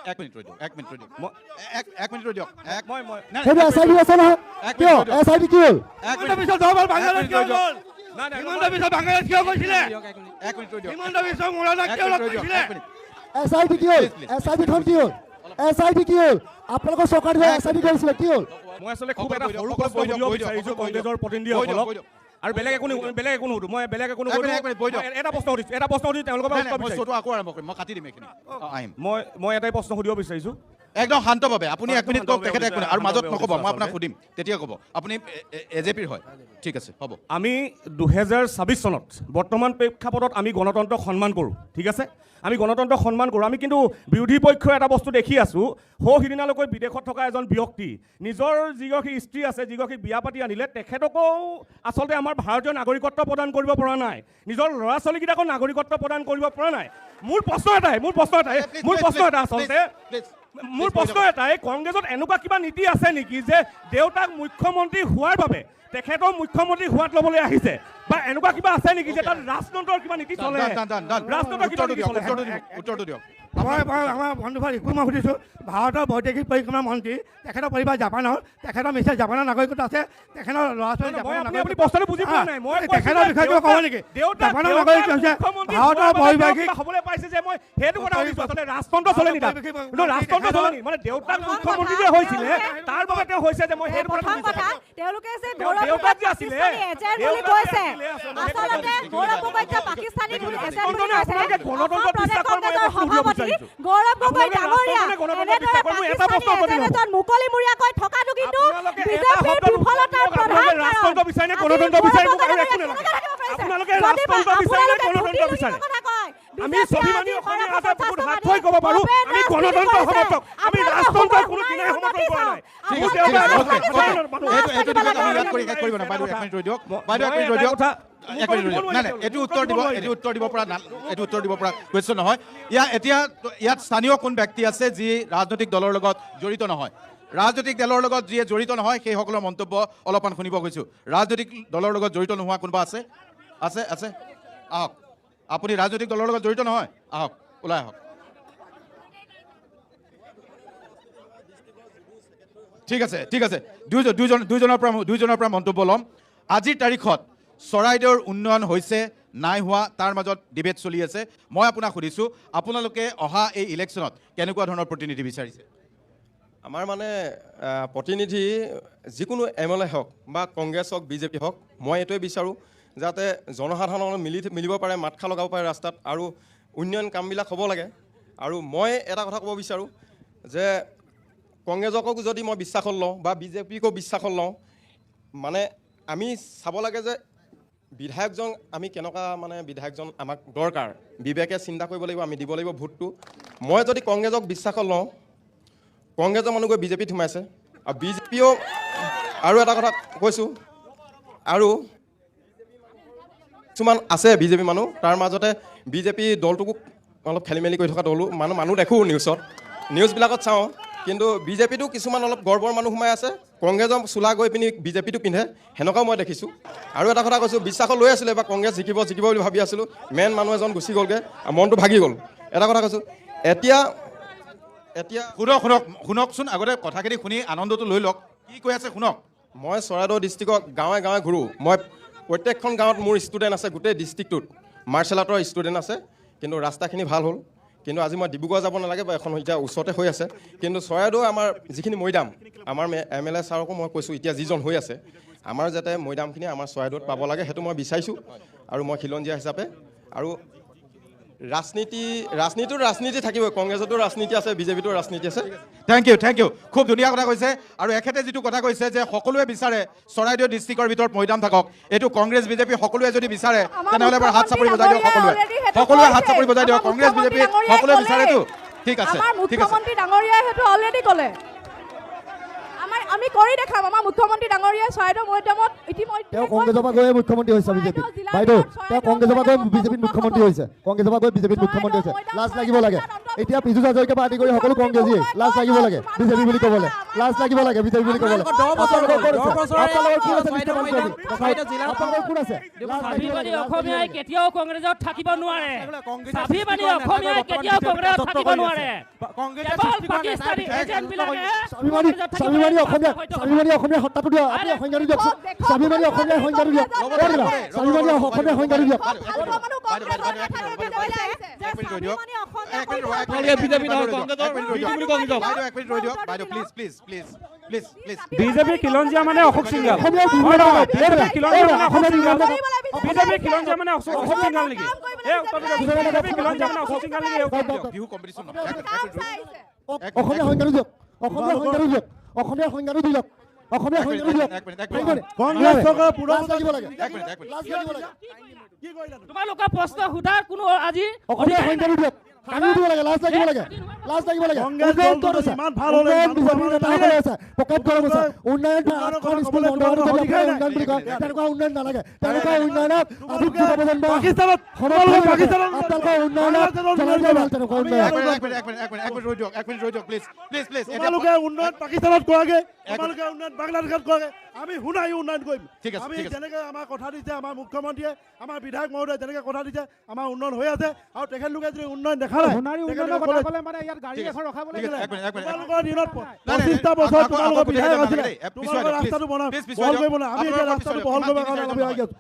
B: এক মিনিট ৰৈ দিয়ক এক মিনিট ৰৈ দিয়ক
G: সেইবোৰ SID আছে নহয় কিয় SID কি হ'ল
B: এক মিনিট
M: পিছত ধৰবাল বাংলাদেশ কিয় গ'ল হিমন্ত বিশ্ব বাংলাদেশ কিয় গৈছিলে
B: এক মিনিট ৰৈ দিয়ক
M: হিমন্ত বিশ্ব মোৰাদাক কিয় লগ কৰিছিলে
G: SID কি হ'ল SID খন কি হ'ল SID কি হ'ল আপোনালোকৰ চৰকাৰে SID কৰিছিলে কি হ'ল
M: মই আচলতে খুব এটা সৰু প্ৰশ্ন সুধিব বিচাৰিছোঁ কংগ্ৰেছৰ প্ৰতিনিধিসকলক আৰু বেলেগ একো নুসুধো মই বেলেগ একো নুসুধো এটা প্ৰশ্ন সুধিছোঁ তেওঁলোকৰ পৰা উত্তৰ বিচাৰিছোঁ
B: আকৌ আৰম্ভ কৰিম মই কাটি দিম এইখিনি আহিম
M: মই এটাই প্ৰশ্ন সুধিব বিচাৰিছোঁ
B: একদম শান্তভাৱে আপুনি এক মিনিট কওক তেখেতে এক মিনিট আৰু মাজত নক'ব মই আপোনাক সুধিম তেতিয়া ক'ব আপুনি AJPৰ হয় ঠিক আছে হ'ব
M: আমি 2026 চনত বৰ্তমান প্ৰেক্ষাপটত আমি গণতন্ত্ৰক সন্মান কৰোঁ ঠিক আছে আমি গণতন্ত্ৰক সন্মান কৰোঁ আমি কিন্তু বিৰোধী পক্ষৰ এটা বস্তু দেখি আছোঁ সিদিনালৈকে বিদেশত থকা এজন ব্যক্তি নিজৰ যিগৰাকী স্ত্ৰী আছে যিগৰাকী বিয়া পাতি আনিলে তেখেতকো আচলতে আমাৰ ভাৰতীয় নাগৰিকত্ব প্ৰদান কৰিব পৰা নাই নিজৰ ল'ৰা ছোৱালীকেইটাকো নাগৰিকত্ব প্ৰদান কৰিব পৰা নাই মোৰ প্ৰশ্ন এটাই কংগ্ৰেছত এনেকুৱা কিবা নীতি আছে নেকি যে দেউতাক মুখ্যমন্ত্ৰী হোৱাৰ বাবে তেখেতৰ মুখ্যমন্ত্ৰী হোৱাত ল'বলৈ আহিছে বা এনেকুৱা কিবা আছে নেকি যে তাত ৰাজতন্ত্ৰৰ কিবা নীতি চলে ৰাজতন্ত্ৰৰ কিবা নীতি চলে
B: উত্তৰটো দিয়ক
D: মই আমাৰ বন্ধুভাই একো মই সুধিছোঁ ভাৰতৰ বৈদেশিক পৰিক্ৰমা মন্ত্ৰী তেখেতৰ পৰিবাৰ জাপানৰ তেখেতৰ মিছেছ জাপানৰ নাগৰিকত্ব আছে তেখেতৰ ল'ৰা ছোৱালী
M: আপুনি প্ৰশ্নটো বুজি পোৱা নাই মই
D: তেখেতৰ বিষয়ে কিবা ক'ব নেকি জাপানৰ নাগৰিক হৈছে ভাৰতৰ বৈবাহিক
M: হ'বলৈ পাইছে যে মই সেইটো কথা সুধিছোঁ আচলতে ৰাজতন্ত্ৰ চলে নেকি কিন্তু ৰাজতন্ত্ৰ চলে নেকি মানে দেউতাক মুখ্যমন্ত্ৰী যে হৈছিলে তাৰ বাবে তেওঁ হৈছে যে মই সেইটো কথা সুধিছোঁ
A: তেওঁলোকে যে
M: দেউতাক যে আছিলে
A: এজেণ্ট বুলি কৈছে আচলতে গৌৰৱ গগৈ পাকিস্তানী বুলি এজেণ্ট বুলি কৈছে
M: গণতন্ত্ৰ বিশ্বাস কৰাৰ
A: সভাপতি গৌৰৱ গগৈ ডাঙৰীয়া এজন মুকলিমূৰীয়াকৈ থকাটো কিন্তু বিজেপিৰ বিফলতাৰ প্ৰধান
M: ৰাজতন্ত্ৰ বিচাৰে নে গণতন্ত্ৰ বিচাৰে মোক আৰু একো নালাগে আপোনালোকে ৰাজতন্ত্ৰ বিচাৰে নে গণতন্ত্ৰ বিচাৰে আমি স্বাভিমানী অসমীয়া আছে বহুত হাত থৈ ক'ব পাৰোঁ আমি গণতন্ত্ৰ সমৰ্থক আমি ৰাজতন্ত্ৰৰ কোনো দিনাই সমৰ্থন কৰা নাই
B: এইটো উত্তৰ দিব পৰা কুৱেশ্যন নহয় ইয়াত স্থানীয় কোন ব্যক্তি আছে যি ৰাজনৈতিক দলৰ লগত জড়িত নহয় ৰাজনৈতিক দলৰ লগত যিয়ে জড়িত নহয় সেইসকলৰ মন্তব্য অলপমান শুনিব গৈছোঁ ৰাজনৈতিক দলৰ লগত জড়িত নোহোৱা কোনোবা আছে আহক আপুনি ৰাজনৈতিক দলৰ লগত জড়িত নহয় আহক ওলাই আহক ঠিক আছে দুইজনৰ পৰা মন্তব্য ল'ম আজিৰ তাৰিখত চৰাইদেউৰ উন্নয়ন হৈছে নাই হোৱা তাৰ মাজত ডিবেট চলি আছে মই আপোনাক সুধিছোঁ আপোনালোকে অহা এই ইলেকশ্যনত কেনেকুৱা ধৰণৰ প্ৰতিনিধি বিচাৰিছে
O: আমাৰ মানে প্ৰতিনিধি যিকোনো MLA হওক বা কংগ্ৰেছ হওক বিজেপি হওক মই এইটোৱে বিচাৰোঁ যাতে জনসাধাৰণৰ মিলিব পাৰে মাতখা লগাব পাৰে ৰাস্তাত আৰু উন্নয়ন কামবিলাক হ'ব লাগে আৰু মই এটা কথা ক'ব বিচাৰোঁ যে কংগ্ৰেছকো যদি মই বিশ্বাসত লওঁ বা বিজেপিকো বিশ্বাসত লওঁ মানে আমি চাব লাগে যে বিধায়কজন আমি কেনেকুৱা মানে বিধায়কজন আমাক দৰকাৰ বিবেকে চিন্তা কৰিব লাগিব আমি দিব লাগিব ভোটটো মই যদি কংগ্ৰেছক বিশ্বাসত লওঁ কংগ্ৰেছৰ মানুহ গৈ বিজেপিত সোমাইছে আৰু বিজেপিও আৰু এটা কথা কৈছোঁ আৰু কিছুমান আছে বিজেপি মানুহ তাৰ মাজতে বিজেপি দলটোকো অলপ খেলি মেলি কৰি থকা দলো মানুহ দেখোঁ নিউজবিলাকত চাওঁ কিন্তু বিজেপিটো কিছুমান অলপ গৰ্বৰ মানুহ সোমাই আছে কংগ্ৰেছৰ চোলা গৈ পিনি বিজেপিটো পিন্ধে সেনেকুৱাও মই দেখিছোঁ আৰু এটা কথা কৈছোঁ বিশ্বাসত লৈ আছিলে বা কংগ্ৰেছ জিকিব বুলি ভাবি আছিলোঁ মেইন মানুহ এজন গুচি গ'লগৈ মনটো ভাগি গ'ল এটা কথা কৈছোঁ এতিয়া
B: শুনকচোন আগতে কথাখিনি শুনি আনন্দটো লৈ লওক কি কৈ আছে শুনক
O: মই চৰাইদেউ ডিষ্ট্ৰিক্টত গাঁৱে গাঁৱে ঘূৰোঁ। মই প্ৰত্যেকখন গাঁৱত মোৰ ষ্টুডেণ্ট আছে, গোটেই ডিষ্ট্ৰিক্টটোত মাৰ্চেল আৰ্টৰ ষ্টুডেণ্ট আছে, কিন্তু ৰাস্তাখিনি ভাল হ'ল। কিন্তু আজি মই ডিব্ৰুগড় যাব নালাগে বা এখন এতিয়া ওচৰতে হৈ আছে, কিন্তু চৰাইদেউ আমাৰ যিখিনি মৈদাম, আমাৰ MLA ছাৰকো মই কৈছোঁ এতিয়া যিজন হৈ আছে, আমাৰ যাতে মৈদামখিনি আমাৰ চৰাইদেউত পাব লাগে সেইটো মই বিচাৰিছোঁ। আৰু মই খিলঞ্জীয়া হিচাপে, আৰু ৰাজনীতি থাকিবই, কংগ্ৰেছতো ৰাজনীতি আছে, বিজেপিতো ৰাজনীতি আছে।
B: থেংক ইউ খুব ধুনীয়া কথা কৈছে। আৰু এখেতে যিটো কথা কৈছে যে সকলোৱে বিচাৰে চৰাইদেউ ডিষ্ট্ৰিক্টৰ ভিতৰত মৈদাম থাকক, এইটো কংগ্ৰেছ বিজেপি সকলোৱে যদি বিচাৰে তেনেহ'লে এবাৰ হাত চাপৰি বজাই দিয়ক, সকলোৱে হাত চাপৰি বজাই দিয়ক। কংগ্ৰেছ বিজেপি সকলোৱে বিচাৰেতো, ঠিক আছে।
A: মুখ্যমন্ত্ৰী ডাঙৰীয়াই সেইটো অলৰেডি ক'লে, আমি কৰি দেখাম। আমাৰ মুখ্যমন্ত্ৰী ডাঙৰীয়াই চৰাইদেউ মৈদামত ইতিমধ্যে
G: তেওঁ কংগ্ৰেছৰ পৰা গৈ মুখ্যমন্ত্ৰী হৈছে বিজেপি। বাইদেউ তেওঁ কংগ্ৰেছৰ পৰা গৈ বিজেপিত মুখ্যমন্ত্ৰী হৈছে, কংগ্ৰেছৰ পৰা গৈ বিজেপিত মুখ্যমন্ত্ৰী হৈছে। লাজ লাগিব লাগে। এতিয়া পীযুষ হাজৰিকা পাৰ্টি কৰি সকলো কংগ্ৰেছীয়ে লাজ লাগিব লাগে বিজেপি বুলি ক'বলৈ, লাজ লাগিব লাগে বিজেপি বুলি ক'বলৈ।
N: অসমীয়াই কেতিয়াও কংগ্ৰেছত থাকিব নোৱাৰে, স্বাভিমানী অসমীয়াই কেতিয়াও কংগ্ৰেছত থাকিব নোৱাৰে। পাকিস্তানী এজেণ্টবিলাকে
G: স্বাভিমানী অসমীয়া সত্তাটো দিয়ক, আপুনি সংজ্ঞাটো দিয়কচোন। স্বাভিমানী অসমীয়া সংজ্ঞাটো দিয়ক, স্বাভিমানী অসমীয়া সংজ্ঞাটো দিয়ক।
H: বিজেপি খিলঞ্জীয়া মানে অশোক সিংগাল, বিজেপি খিলঞ্জীয়া মানে অশোক সিংগাল নেকি?
G: অসমীয়া সংজ্ঞাটো দিয়ক, অসমীয়া সংজ্ঞাটো দিয়ক, অসমীয়া সংজ্ঞাটো দিয়ক, অসমীয়া সংজ্ঞাটো দিয়ক।
M: কংগ্ৰেছ চৰকাৰ
G: লাজ লাগিব লাগে, লাজ লাগিব লাগে।
N: তোমালোকৰ প্ৰশ্ন সোধাৰ কোনো আজি
G: অসমীয়া সংজ্ঞাটো দিয়ক, কামিও দিব লাগে, লাজ লাগিব লাগে, লাজ লাগিব লাগে।
M: কংগ্ৰেছ দলটো ইমান ভাল হ'লে
G: বিজেপিৰ নেতাসকলে আছে, পকেট গৰম আছে, উন্নয়ন আঠখন স্কুল বন্ধ কৰি যদি আপুনি উন্নয়ন বুলি কয়, তেনেকুৱা উন্নয়ন নালাগে। তেনেকুৱা উন্নয়নত আজি যুৱ প্ৰজন্ম
M: পাকিস্তানত
G: আপোনালোকৰ উন্নয়নত চলাই যায় ভাল, তেনেকুৱা উন্নয়ন।
M: তোমালোকে উন্নয়ন পাকিস্তানত কৰাগে, তোমালোকে উন্নয়ন বাংলাদেশত কৰাগে, আমি সোণাৰী উন্নয়ন কৰিম। আমি যেনেকৈ আমাৰ কথা দিছে আমাৰ মুখ্যমন্ত্ৰীয়ে, আমাৰ বিধায়ক মহোদয়ে যেনেকৈ কথা দিছে আমাৰ উন্নয়ন হৈ আছে, আৰু তেখেতলোকে যদি উন্নয়ন দেখা নাই, তোমালোকৰ দিনত 25টা বছৰ তোমালোকৰ বিধায়ক আছিলে, তোমালোকৰ ৰাস্তাটো বহল কৰিব নাই, আমি এতিয়া ৰাস্তাটো বহল কৰিবৰ কাৰণে আমি আহি আছো।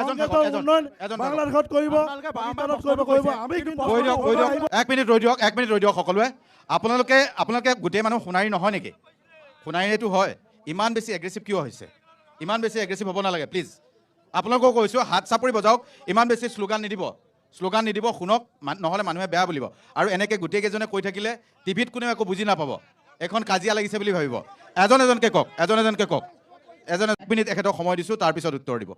M: কংগ্ৰেছৰ উন্নয়ন বাংলাদেশত কৰিব, পাকিস্তানত কৰিব, আমি
B: এক মিনিট ৰৈ দিয়ক সকলোৱে। আপোনালোকে গোটেই মানুহ সোণাৰী নহয় নেকি? সোণাৰীটো হয়। ইমান বেছি এগ্ৰেছিভ কিয় হৈছে? ইমান বেছি এগ্ৰেছিভ হ'ব নালাগে প্লিজ। আপোনালোকক কৈছোঁ হাত চাপৰি বজাওক, ইমান বেছি শ্লোগান নিদিব, শুনক, নহ'লে মানুহে বেয়া বুলিব। আৰু এনেকৈ গোটেইকেইজনে কৈ থাকিলে টিভিত কোনেও একো বুজি নাপাব, এখন কাজিয়া লাগিছে বুলি ভাবিব। এজনকে কওক। এক মিনিট এখেতক সময় দিছোঁ, তাৰপিছত উত্তৰ দিব।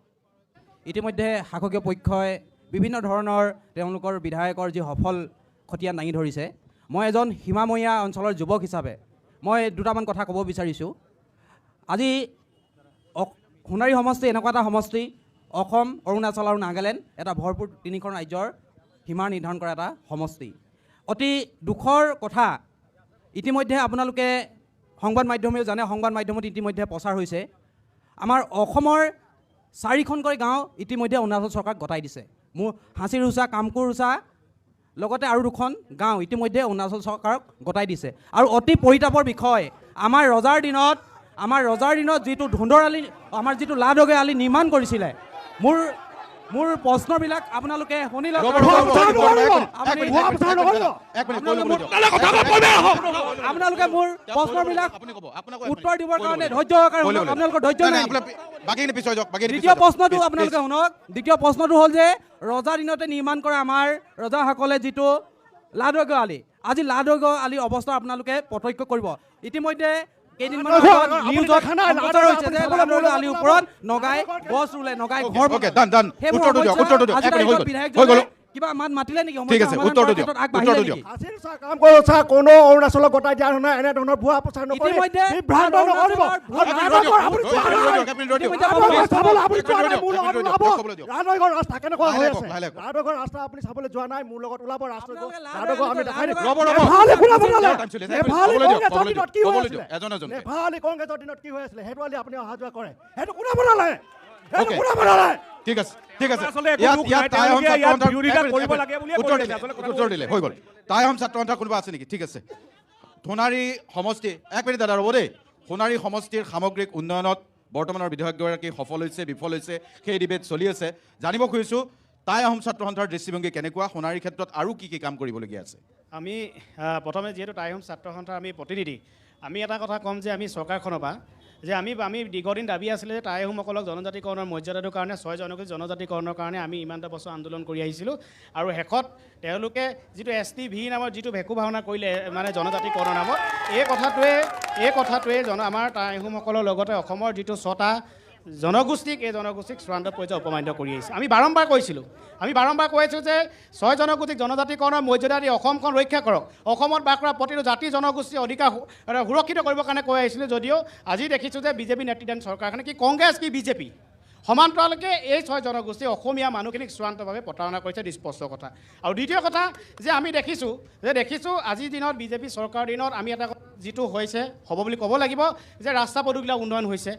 P: ইতিমধ্যে শাসকীয় পক্ষই বিভিন্ন ধৰণৰ তেওঁলোকৰ বিধায়কৰ যি সফল খতিয়ান দাঙি ধৰিছে। মই এজন সীমামূৰীয়া অঞ্চলৰ যুৱক হিচাপে মই দুটামান কথা ক'ব বিচাৰিছোঁ। আজি সোণাৰী সমষ্টি এনেকুৱা এটা সমষ্টি, অসম, অৰুণাচল আৰু নাগালেণ্ড এটা ভৰপূৰ তিনিখন ৰাজ্যৰ সীমা নিৰ্ধাৰণ কৰা এটা সমষ্টি। অতি দুখৰ কথা, ইতিমধ্যে আপোনালোকে সংবাদ মাধ্যমেও জানে, সংবাদ মাধ্যমত ইতিমধ্যে প্ৰচাৰ হৈছে, আমাৰ অসমৰ 4খনকৈ গাঁও ইতিমধ্যে অৰুণাচল চৰকাৰক গতাই দিছে। মোৰ হাঁচিৰুচা, কামকুৰুচা, লগতে আৰু 2খন গাঁও ইতিমধ্যে অৰুণাচল চৰকাৰক গতাই দিছে। আৰু অতি পৰিতাপৰ বিষয়, আমাৰ ৰজাৰ দিনত যিটো ধুন্দৰ আলি, আমাৰ যিটো লাডগে আলি নিৰ্মাণ কৰিছিলে, মোৰ প্ৰশ্নবিলাক আপোনালোকে শুনি লওক। আপোনালোকে মোৰ প্ৰশ্নবিলাক উত্তৰ দিবৰ কাৰণে ধৈৰ্য আপোনালোকৰ ধৈৰ্য নাই। দ্বিতীয় প্ৰশ্নটো আপোনালোকে শুনক। দ্বিতীয় প্ৰশ্নটো হ'ল যে ৰজাৰ দিনতে নিৰ্মাণ কৰা আমাৰ ৰজাসকলে যিটো লাডগ আলি, আজি লাডগ আলিৰ অৱস্থা আপোনালোকে প্ৰত্যক্ষ কৰিব। ইতিমধ্যে কেইদিনমান নিউজত প্ৰচাৰ হৈছে যে লাডগ আলিৰ ওপৰত নগাই গছ ৰুলে, নগাই ঘৰ কিবা মাত মাতিলে নেকি?
G: কোনো অৰুণাচলক গতাই দিয়া নহয়, এনেধৰণৰ ভুৱা প্ৰচাৰ নকৰিব। ৰাস্তা কেনেকুৱা হৈ আছে, ৰাডগৰ ৰাস্তা আপুনি চাবলৈ যোৱা নাই, মোৰ লগত ওলাব ৰাস্তা আমি দেখাই দিম। কংগ্ৰেছৰ দিনত কি হৈ আছিলে সেইটো আলি আপুনি অহা যোৱা কৰে, সেইটো কোনে বনালে?
B: ঠিক আছে। উত্তৰ দিলে হৈ গ'ল। তাই আহোম ছাত্ৰ সন্থা কোনোবা আছে নেকি? ঠিক আছে। সোণাৰী সমষ্টি, এক মিনিট দাদা ৰ'ব দেই। সোণাৰী সমষ্টিৰ সামগ্ৰিক উন্নয়নত বৰ্তমানৰ বিধায়কগৰাকী সফল হৈছে বিফল হৈছে সেই ডিবেট চলি আছে জানিব খুজিছোঁ টাই আহোম ছাত্ৰ সন্থাৰ দৃষ্টিভংগী কেনেকুৱা সোণাৰীৰ ক্ষেত্ৰত আৰু কি কাম কৰিবলগীয়া আছে
Q: আমি প্ৰথমে যিহেতু টাই আহোম ছাত্ৰ সন্থাৰ আমি প্ৰতিনিধি আমি এটা কথা ক'ম যে আমি চৰকাৰখনৰ পৰা যে আমি দীৰ্ঘদিন দাবী আছিলে যে টাই আহোমসকলক জনজাতিকৰণৰ মৰ্যাদাটোৰ কাৰণে 6 জনজাতিকৰণৰ কাৰণে আমি ইমানটা বছৰ আন্দোলন কৰি আহিছিলোঁ আৰু শেষত তেওঁলোকে যিটো STV নামৰ যিটো ভেকু ভাওনা কৰিলে মানে জনজাতিকৰণৰ নামত এই কথাটোৱে আমাৰ টাই আহোমসকলৰ লগতে অসমৰ যিটো 6টা জনগোষ্ঠীক এই জনগোষ্ঠীক চূড়ান্ত পৰ্যায়ত অপমানিত কৰি আহিছে আমি বাৰম্বাৰ কৈছোঁ যে 6 জনগোষ্ঠীক জনজাতিকৰণৰ মৰ্যাদা দি অসমখন ৰক্ষা কৰক অসমত বাস কৰা প্ৰতিটো জাতি জনগোষ্ঠীৰ অধিকাৰ সুৰক্ষিত কৰিবৰ কাৰণে কৈ আহিছিলোঁ যদিও আজি দেখিছোঁ যে বিজেপি নেতৃত্বাধীন চৰকাৰখনে কি কংগ্ৰেছ কি বিজেপি সমান্তৰালকে এই 6 জনগোষ্ঠী অসমীয়া মানুহখিনিক চূড়ান্তভাৱে প্ৰতাৰণা কৰিছে স্পষ্ট কথা আৰু দ্বিতীয় কথা যে আমি দেখিছোঁ আজিৰ দিনত বিজেপি চৰকাৰৰ দিনত আমি এটা যিটো হৈছে হ'ব বুলি ক'ব লাগিব যে ৰাস্তা পদূলিবিলাক উন্নয়ন হৈছে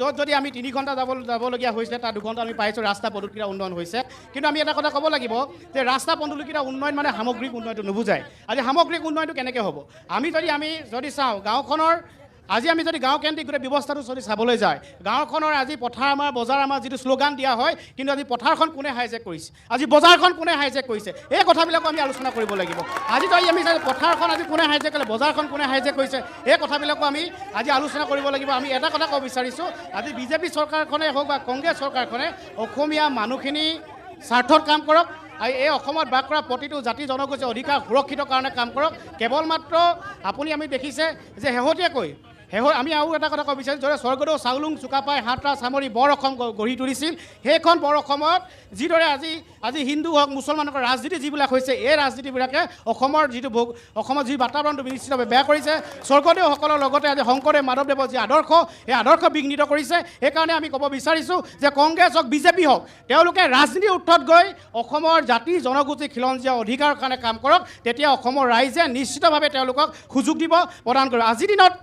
Q: য'ত যদি আমি 3 ঘণ্টা যাবলগীয়া হৈছিলে তাত 2 ঘণ্টা আমি পাইছোঁ ৰাস্তা পদূলিকেইটা উন্নয়ন হৈছে কিন্তু আমি এটা কথা ক'ব লাগিব যে ৰাস্তা পদূলিকেইটা উন্নয়ন মানে সামগ্ৰিক উন্নয়নটো নুবুজায় আজি সামগ্ৰিক উন্নয়নটো কেনেকৈ হ'ব আমি যদি চাওঁ গাঁওখনৰ আজি আমি যদি গাঁও কেন্দ্ৰিক গোটেই ব্যৱস্থাটো যদি চাবলৈ যায় গাঁওখনৰ আজি পথাৰ আমাৰ বজাৰ আমাৰ যিটো শ্লোগান দিয়া হয় কিন্তু আজি পথাৰখন কোনে হাইজেক কৰিছে আজি বজাৰখন কোনে হাইজেক কৰিছে এই কথাবিলাকো আমি আলোচনা কৰিব লাগিব আজি যদি আমি পথাৰখন আজি কোনে হাইজেক কৰিলে বজাৰখন কোনে হাইজেক কৰিছে এই কথাবিলাকো আমি আজি আলোচনা কৰিব লাগিব আমি এটা কথা ক'ব বিচাৰিছোঁ আজি বিজেপি চৰকাৰখনে হওক বা কংগ্ৰেছ চৰকাৰখনে অসমীয়া মানুহখিনি স্বাৰ্থত কাম কৰক আৰু এই অসমত বাস কৰা প্ৰতিটো জাতি জনগোষ্ঠীৰ অধিকাৰ সুৰক্ষিতৰ কাৰণে কাম কৰক কেৱল মাত্ৰ আমি দেখিছে যে শেহতীয়াকৈ আমি আৰু এটা কথা ক'ব বিচাৰিছোঁ যে স্বৰ্গদেউ চাউলুং চুকাফাই হাতৰা চামৰি বৰ অসম গঢ়ি তুলিছিল সেইখন বৰ অসমত যিদৰে আজি হিন্দু হওক মুছলমানৰ ৰাজনীতি যিবিলাক হৈছে এই ৰাজনীতিবিলাকে অসমৰ যি বাতাবৰণটো নিশ্চিতভাৱে বেয়া কৰিছে স্বৰ্গদেউসকলৰ লগতে আজি শংকৰদেৱ মাধৱদেৱৰ যি আদৰ্শ এই আদৰ্শ বিঘ্নিত কৰিছে সেইকাৰণে আমি ক'ব বিচাৰিছোঁ যে কংগ্ৰেছ হওক বিজেপি হওক তেওঁলোকে ৰাজনীতিৰ উৎসত গৈ অসমৰ জাতি জনগোষ্ঠী খিলঞ্জীয়া অধিকাৰৰ কাৰণে কাম কৰক তেতিয়া অসমৰ ৰাইজে নিশ্চিতভাৱে তেওঁলোকক সুযোগ দিব প্ৰদান কৰিব আজিৰ দিনত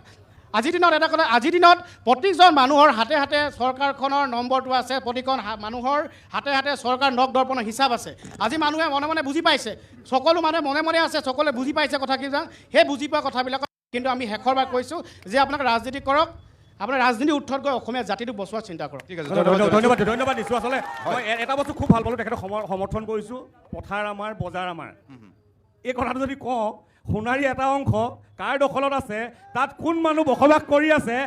Q: প্ৰতিজন মানুহৰ হাতে হাতে চৰকাৰখনৰ নম্বৰটো আছে প্ৰতিখন মানুহৰ হাতে হাতে চৰকাৰ নখ দৰ্পণৰ হিচাপ আছে আজি মানুহে মনে মনে বুজি পাইছে সকলো মানুহে মনে মনে আছে সকলোৱে বুজি পাইছে কথাকেইটা সেই বুজি পোৱা কথাবিলাক কিন্তু আমি শেষৰবাৰ কৈছোঁ যে আপোনাক ৰাজনীতি কৰক আপোনাৰ ৰাজনীতি উৎসত গৈ অসমীয়া জাতিটোক বচোৱাৰ চিন্তা কৰক
M: ঠিক আছে ধন্যবাদ দিছোঁ আচলতে মই এটা বস্তু খুব ভাল পালোঁ তেখেতক সমৰ্থন কৰিছোঁ পথাৰ আমাৰ বজাৰ আমাৰ এই কথাটো যদি কওঁ সোণাৰী এটা অংশ কাৰ দখলত আছে তাত কোন মানুহ বসবাস কৰি আছে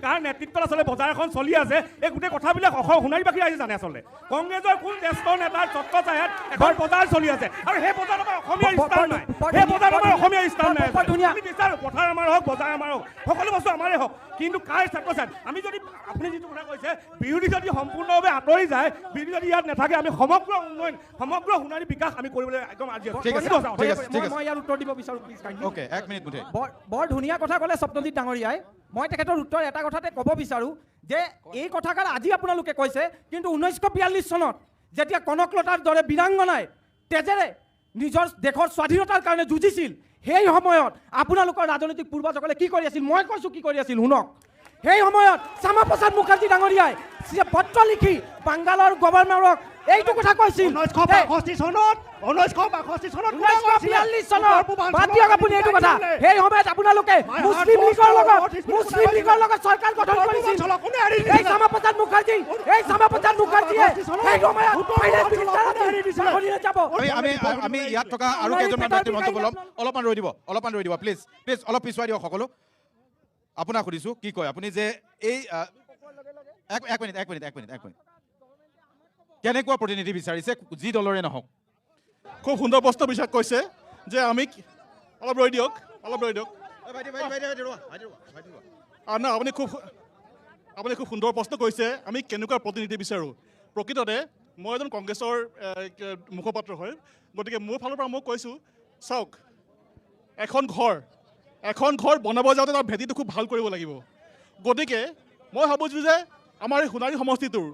M: কাৰ নেতৃত্বত আচলতে বজাৰ এখন চলি আছে এই গোটেই কথাবিলাক সোণাৰীবাসী ৰাইজে জানে আচলতে কংগ্ৰেছৰ কোন জ্যেষ্ঠ নেতাৰ ছত্ৰছায়াত এখন বজাৰ চলি আছে আৰু সেই বজাৰত আমাৰ অসমীয়া স্থান নাই আমি বিচাৰোঁ পথাৰ আমাৰ হওক বজাৰ আমাৰ হওক সকলো বস্তু আমাৰে হওক কিন্তু কাৰ ছত্ৰছায়াত আমি যদি আপুনি যিটো কথা কৈছে বিৰোধী যদি সম্পূৰ্ণভাৱে আঁতৰি যায় বিৰোধী যদি ইয়াত নাথাকে আমি সমগ্ৰ উন্নয়ন সমগ্ৰ সোণাৰী বিকাশ আমি কৰিবলৈ একদম আজি
P: মই ইয়াৰ উত্তৰ দিব বিচাৰোঁ
B: বৰ
P: ধুনীয়া কথা ক'লে স্বপ্নজিৎ ডাঙৰীয়াই মই তেখেতৰ উত্তৰ এটা কথাতে ক'ব বিচাৰোঁ যে এই কথাষাৰ আজি আপোনালোকে কৈছে কিন্তু 1942 চনত যেতিয়া কনকলতাৰ দৰে বীৰাংগনাই তেজেৰে নিজৰ দেশৰ স্বাধীনতাৰ কাৰণে যুঁজিছিল সেই সময়ত আপোনালোকৰ ৰাজনৈতিক পূৰ্বজসকলে কি কৰি আছিল মই কৈছোঁ কি কৰি আছিল শুনক সেই সময়ত শ্যামা প্ৰসাদ মুখাৰ্জী ডাঙৰীয়াই পত্ৰ লিখি বাংগালৰ গভৰ্ণৰক এইটো কথা কৈছিল
M: 1962 চনত 1942 চনত
P: বাদ দিয়ক আপুনি এইটো কথা সেই সময়ত আপোনালোকে মুছলিম লীগৰ লগত চৰকাৰ গঠন কৰিছিল এই শ্যামা প্ৰসাদ মুখাৰ্জী সেই সময়ত
B: আমি ইয়াত থকা আৰু কেইজনমান ব্যক্তিৰ মন্তব্য ল'ম অলপমান ৰৈ দিব প্লিজ অলপ পিছুৱাই দিয়ক সকলো আপোনাক সুধিছোঁ কি কয় আপুনি যে এই এক মিনিট কেনেকুৱা প্ৰতিনিধি বিচাৰিছে যি দলৰে নহওক
R: খুব সুন্দৰ প্ৰশ্ন বিচাৰ কৈছে যে আমি অলপ ৰৈ দিয়ক না আপুনি খুব সুন্দৰ প্ৰশ্ন কৈছে আমি কেনেকুৱা প্ৰতিনিধি বিচাৰোঁ প্ৰকৃততে মই এজন কংগ্ৰেছৰ মুখপাত্ৰ হয় গতিকে মোৰ ফালৰ পৰা মই কৈছোঁ চাওক এখন ঘৰ বনাব যাওঁতে তাৰ ভেটিটো খুব ভাল কৰিব লাগিব গতিকে মই ভাবোঁ যে আমাৰ এই সোণাৰী সমষ্টিটোৰ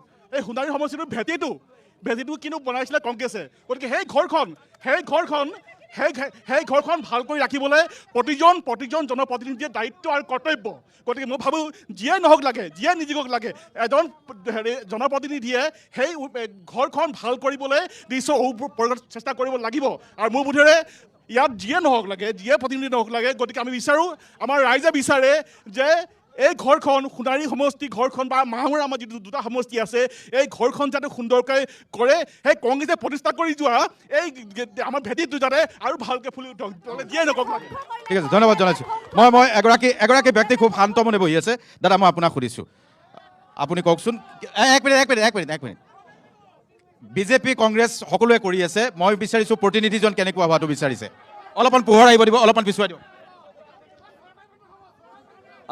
R: ভেটিটো কিন্তু বনাইছিলে কংগ্ৰেছে গতিকে সেই ঘৰখন ভাল কৰি ৰাখিবলৈ প্ৰতিজন জনপ্ৰতিনিধিয়ে দায়িত্ব আৰু কৰ্তব্য গতিকে মই ভাবোঁ যিয়ে নিযোগক লাগে এজন জনপ্ৰতিনিধিয়ে সেই ঘৰখন ভাল কৰিবলৈ চেষ্টা কৰিব লাগিব আৰু মোৰ বোধেৰে ইয়াত যিয়ে প্ৰতিনিধি নহওক লাগে গতিকে আমি বিচাৰোঁ আমাৰ ৰাইজে বিচাৰে যে এই ঘৰখন সোণাৰী সমষ্টি ঘৰখন বা মাহুৰা আমাৰ যিটো দুটা সমষ্টি আছে এই ঘৰখন যাতে সুন্দৰকৈ কৰে সেই কংগ্ৰেছে প্ৰতিষ্ঠা কৰি যোৱা এই আমাৰ ভেটিটো যাতে আৰু ভালকৈ ফুলি উঠক যিয়ে নকওক লাগে।
B: ঠিক আছে, ধন্যবাদ জনাইছোঁ। মই এগৰাকী ব্যক্তি খুব শান্ত মনে বহি আছে। দাদা মই আপোনাক সুধিছোঁ, আপুনি কওকচোন। এক মিনিট। বিজেপি কংগ্ৰেছ সকলোৱে কৰি আছে, মই বিচাৰিছোঁ প্ৰতিনিধিজন কেনেকুৱা হোৱাটো বিচাৰিছে। অলপমান পোহৰ আহিব দিব, অলপমান পিছুৱাই দিব।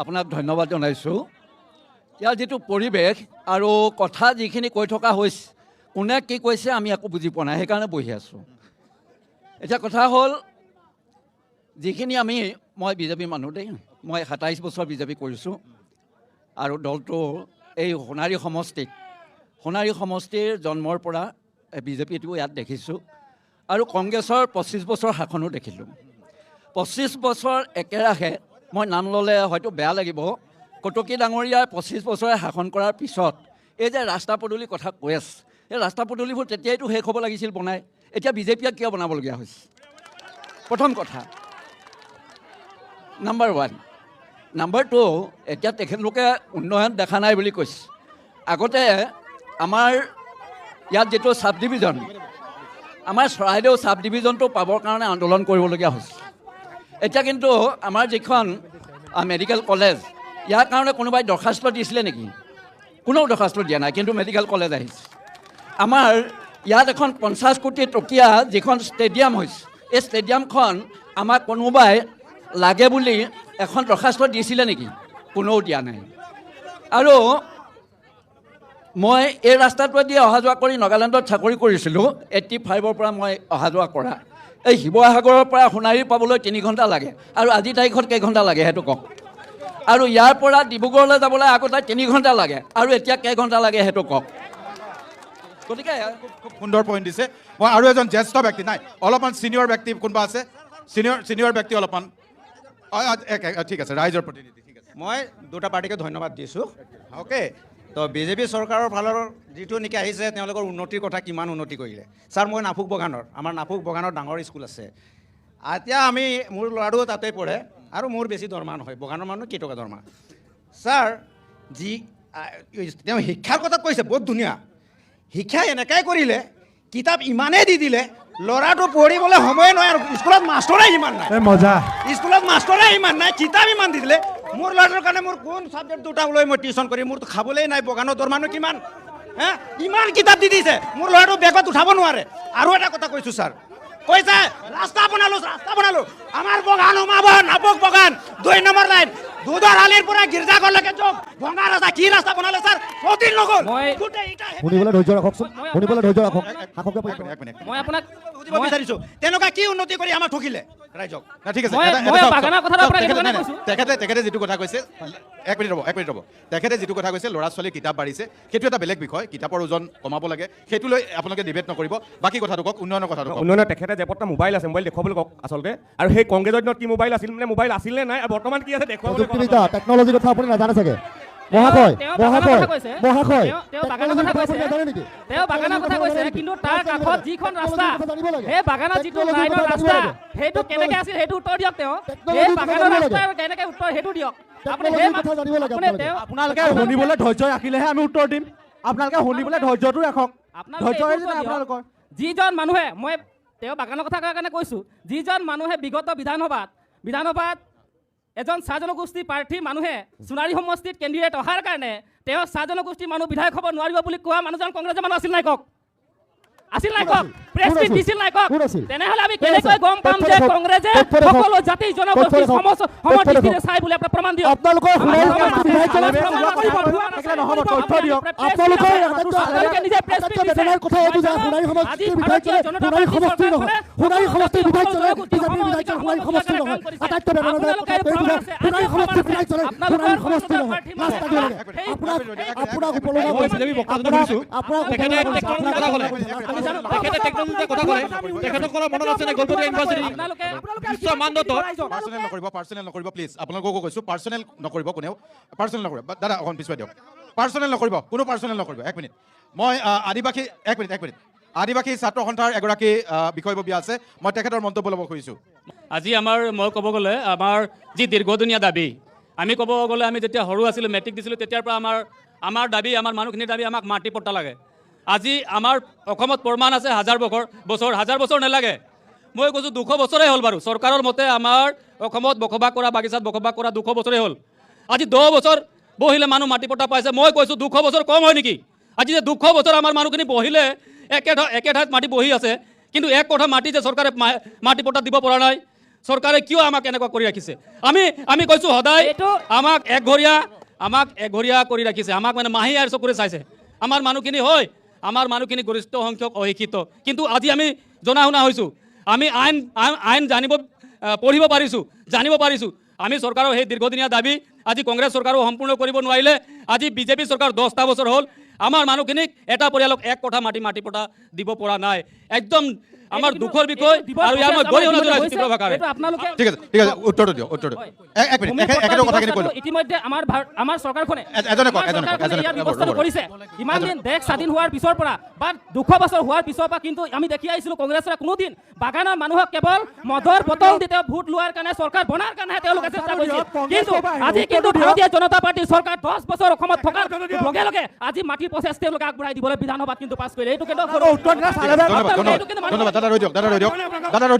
S: আপোনাক ধন্যবাদ জনাইছোঁ। ইয়াৰ যিটো পৰিৱেশ আৰু কথা যিখিনি কৈ থকা হৈছে, কোনে কি কৈছে আমি একো বুজি পোৱা নাই, সেইকাৰণে বহি আছোঁ। এতিয়া কথা হ'ল, যিখিনি মই বিজেপি মানুহ দেই, মই 27 বছৰ বিজেপি কৰিছোঁ আৰু দলটো এই সোণাৰী সমষ্টিৰ জন্মৰ পৰা বিজেপিটো ইয়াত দেখিছোঁ আৰু কংগ্ৰেছৰ 25 বছৰ শাসনো দেখিলোঁ। 25 বছৰ একেৰাহে মই নাম ল'লে হয়তো বেয়া লাগিব, কটকী ডাঙৰীয়াৰ 25 বছৰে শাসন কৰাৰ পিছত এই যে ৰাস্তা পদূলিৰ কথা কৈ আছে, এই ৰাস্তা পদূলিবোৰ তেতিয়াইতো শেষ হ'ব লাগিছিল বনাই, এতিয়া বিজেপিয়ে কিয় বনাবলগীয়া হৈছে? প্ৰথম কথা। নাম্বাৰ 1। নাম্বাৰ 2, এতিয়া তেখেতলোকে উন্নয়ন দেখা নাই বুলি কৈছে। আগতে আমাৰ ইয়াত যিটো চাব ডিভিজন, আমাৰ চৰাইদেউ চাব ডিভিজনটো পাবৰ কাৰণে আন্দোলন কৰিবলগীয়া হৈছে। এতিয়া কিন্তু আমাৰ যিখন মেডিকেল কলেজ, ইয়াৰ কাৰণে কোনোবাই দৰখাস্ত দিছিলে নেকি? কোনেও দৰখাস্ত দিয়া নাই, কিন্তু মেডিকেল কলেজ আহিছে। আমাৰ ইয়াত এখন 50 কোটি টকীয়া যিখন ষ্টেডিয়াম হৈছে, এই ষ্টেডিয়ামখন আমাক কোনোবাই লাগে বুলি এখন দৰখাস্ত দিছিলে নেকি? কোনেও দিয়া নাই। আৰু মই এই ৰাস্তাটোৱেদি অহা যোৱা কৰি নাগালেণ্ডত চাকৰি কৰিছিলোঁ। 85ৰ পৰা মই অহা যোৱা কৰা। এই শিৱসাগৰৰ পৰা সোণাৰী পাবলৈ 3 ঘণ্টা লাগে, আৰু আজি তাৰিখত কেইঘণ্টা লাগে সেইটো কওক। আৰু ইয়াৰ পৰা ডিব্ৰুগড়লৈ যাবলৈ আগতে 3 ঘণ্টা লাগে, আৰু এতিয়া কেইঘণ্টা লাগে সেইটো কওক। গতিকে
B: খুব সুন্দৰ পইণ্ট দিছে। মই আৰু এজন জ্যেষ্ঠ ব্যক্তি, নাই অলপমান ছিনিয়ৰ ব্যক্তি কোনোবা আছে? ছিনিয়ৰ ব্যক্তি অলপমান। ঠিক আছে, ৰাইজৰ প্ৰতিনিধি। ঠিক আছে,
J: মই দুটা পাৰ্টিকে ধন্যবাদ দিছোঁ। অ'কে, তো বিজেপি চৰকাৰৰ ফালৰ যিটো নেকি আহিছে, তেওঁলোকৰ উন্নতিৰ কথা কিমান উন্নতি কৰিলে। ছাৰ, মই নাফুক বগানৰ, আমাৰ নাফুক বগানৰ ডাঙৰ স্কুল আছে। এতিয়া মোৰ ল'ৰাটো তাতে পঢ়ে, আৰু মোৰ বেছি দৰমহা নহয়, বগানৰ মানুহ কেইটকা দৰমহা। ছাৰ, তেওঁ শিক্ষাৰ কথা কৈছে, বহুত ধুনীয়া। শিক্ষা এনেকাই কৰিলে, কিতাপ ইমানেই দি দিলে, ল'ৰাটো পঢ়িবলৈ সময় নহয়, আৰু স্কুলত মাষ্টৰে ইমান নাই। স্কুলত মাষ্টৰে ইমান নাই, কিতাপ ইমান দি দিলে। মোৰ ল'ৰাটোৰ কাৰণে মোৰ কোন ছাবজেক্ট দুটা লৈ মই টিউশ্যন কৰি, মোৰতো খাবলৈই নাই। বগানৰ দৰমহানো কিমান? ইমান কিতাপ দি দিছে, মোৰ ল'ৰাটো বেগত উঠাব নোৱাৰে। আৰু এটা কথা কৈছোঁ ছাৰ, কৈছে ৰাস্তা বনালোঁ। আমাৰ বগান সোমাব, নাপক বগান 2 নম্বৰ লাইন, দুধৰ আলিৰ পৰা গীৰ্জাঘৰলৈকে যোগ ভঙা ৰাস্তা। কি ৰাস্তা বনালে ছাৰ? প্ৰতি নগৰ
G: শুনিবলৈ ধৈৰ্য ৰাখকচোন, শুনিবলৈ ধৈৰ্য ৰাখক।
N: মই আপোনাক
J: বুজিব বিচাৰিছোঁ, তেনেকুৱা কি উন্নতি কৰি আমাক ঠকিলে ৰাইজক?
B: ঠিক আছে, তেখেতে যিটো কথা কৈছে, এক মিনিট ৰ'ব। তেখেতে যিটো কথা কৈছে, ল'ৰা ছোৱালীৰ কিতাপ বাঢ়িছে, সেইটো এটা বেলেগ বিষয়। কিতাপৰ ওজন কমাব লাগে, সেইটো লৈ আপোনালোকে ডিবেট নকৰিব। বাকী কথাটো কওক, উন্নয়নৰ কথাটো কওক।
M: উন্নয়নৰ তেখেতে জেপত মোবাইল আছে, মোবাইল দেখুৱাবলৈ কওক আচলতে। আৰু সেই কংগ্ৰেছৰ দিনত কি মোবাইল আছিল, মানে মোবাইল আছিল নে নাই, আৰু বৰ্তমান কি আছে দেখুৱাবলৈ।
G: টেকনলজিৰ কথা আপুনি নাজানে চাগে। মহাশয়,
N: তেওঁ বাগানৰ কথা কৈছে, কিন্তু তাৰ কাষত যিখন ৰাস্তা, সেই বাগানত যিটো লাইনৰ ৰাস্তা, সেইটো কেনেকে আছিল সেইটো উত্তৰ দিয়ক। তেওঁ সেই বাগানৰ ৰাস্তা কেনেকে উত্তৰ সেইটো দিয়ক।
M: আপোনালোকে শুনিবলৈ ধৈৰ্য ৰাখিলেহে আমি উত্তৰ দিম। আপোনালোকে শুনিবলৈ ধৈৰ্যটো ৰাখক। আপোনালোকৰ
N: যিজন মানুহে, মই তেওঁ বাগানৰ কথা কোৱাৰ কাৰণে কৈছোঁ, যিজন মানুহে বিগত বিধানসভাত এজন চাহ জনগোষ্ঠী প্ৰাৰ্থী মানুহে সোণাৰী সমষ্টিত কেণ্ডিডেট অহাৰ কাৰণে তেওঁ চাহ জনগোষ্ঠীৰ মানুহ বিধায়ক হ'ব নোৱাৰিব বুলি কোৱা মানুহজন কংগ্ৰেছৰ মানুহ আছিল নাই কওক? আছিল নাই কওক? প্ৰেছ মিট দিছিল নাই কওক? তেনেহ'লে আমি কেনেকৈ গম পাম যে কংগ্ৰেছে সকলো জাতি জনগোষ্ঠীৰ সমষ্টিৰে চাই বুলি আপোনাৰ প্ৰমাণ দিয়ক।
G: আপোনালোকৰ
B: পাৰ্চনেল নকৰিব প্লিজ, আপোনালোককো কৈছোঁ পাৰ্চনেল নকৰিব, কোনেও পাৰ্চনেল নকৰিব। দাদা অকণ পিছুৱাই দিয়ক, পাৰ্চনেল নকৰিব, কোনো পাৰ্চনেল নকৰিব। এক মিনিট, মই আদিবাসী ছাত্ৰ সন্থাৰ এগৰাকী বিষয়ববীয়া আছে, মই তেখেতৰ মন্তব্য ল'ব খুজিছোঁ।
T: আজি মই ক'ব গ'লে আমাৰ যি দীৰ্ঘদিনীয়া দাবী, আমি ক'ব গ'লে আমি যেতিয়া সৰু আছিলোঁ মেট্ৰিক দিছিলোঁ তেতিয়াৰ পৰা আমাৰ দাবী আমাৰ মানুহখিনিৰ দাবী আমাক মাটি পট্টা লাগে আজি আমাৰ অসমত প্ৰমাণ আছে হাজাৰ বছৰ নালাগে মই কৈছোঁ 200 বছৰেই হ'ল বাৰু চৰকাৰৰ মতে আমাৰ অসমত বসবাস কৰা বাগিচাত বসবাস কৰা 200 বছৰেই হ'ল আজি 10 বছৰ বহিলে মানুহ মাটি পট্টা পাইছে মই কৈছোঁ 200 বছৰ কম হয় নেকি আজি যে 200 বছৰ আমাৰ মানুহখিনি বহিলে একে ঠাইত মাটি বহি আছে কিন্তু এক কঠা মাটি যে চৰকাৰে মাটি পট্টা দিব পৰা নাই চৰকাৰে কিয় আমাক এনেকুৱা কৰি ৰাখিছে আমি কৈছোঁ সদায় আমাক একঘৰীয়া কৰি ৰাখিছে আমাক মানে মাহী আৰু চকুৰে চাইছে আমাৰ মানুহখিনি গৰিষ্ঠ সংখ্যক অশিক্ষিত কিন্তু আজি আমি জনা শুনা হৈছোঁ আমি আইন পঢ়িব পাৰিছোঁ আমি চৰকাৰৰ সেই দীৰ্ঘদিনীয়া দাবী আজি কংগ্ৰেছ চৰকাৰো সম্পূৰ্ণ কৰিব নোৱাৰিলে আজি বিজেপি চৰকাৰ 10টা বছৰ হ'ল আমাৰ মানুহখিনিক এটা পৰিয়ালক এক কঠা মাটি পট্টা দিব পৰা নাই একদম আমাৰ দুখৰ বিষয় আৰু ইয়াৰ মই গৰিহণা জনাইছোঁ তীব্ৰ ভাষাৰে
B: ঠিক আছে উত্তৰটো দিয়ক এক মিনিট একেটা কথাখিনি কৈ লওক
N: ইতিমধ্যে আমাৰ চৰকাৰখনে
B: এজনে কওক
N: ইয়াৰ ব্যৱস্থাটো কৰিছে ইমান দিন দেশ স্বাধীন হোৱাৰ পিছৰ পৰা বা 200 বছৰ হোৱাৰ পিছৰ পৰা কিন্তু আমি দেখি আহিছিলোঁ কংগ্ৰেছৰ কোনোদিন বাগানৰ মানুহক কেৱল মদৰ বটল দি তেওঁ ভোট লোৱাৰ কাৰণে চৰকাৰ বনাৰ কাৰণে তেওঁলোকে চেষ্টা কৰিছিল কিন্তু আজি কিন্তু ভাৰতীয় জনতা পাৰ্টীৰ চৰকাৰ 10 বছৰ অসমত থকাৰ লগে লগে আজি মাটিৰ প্ৰচেছ তেওঁলোকে আগবঢ়াই দিবলৈ বিধানসভাত কিন্তু পাছ কৰিলে এইটো কিন্তু
B: দাদা ৰৈ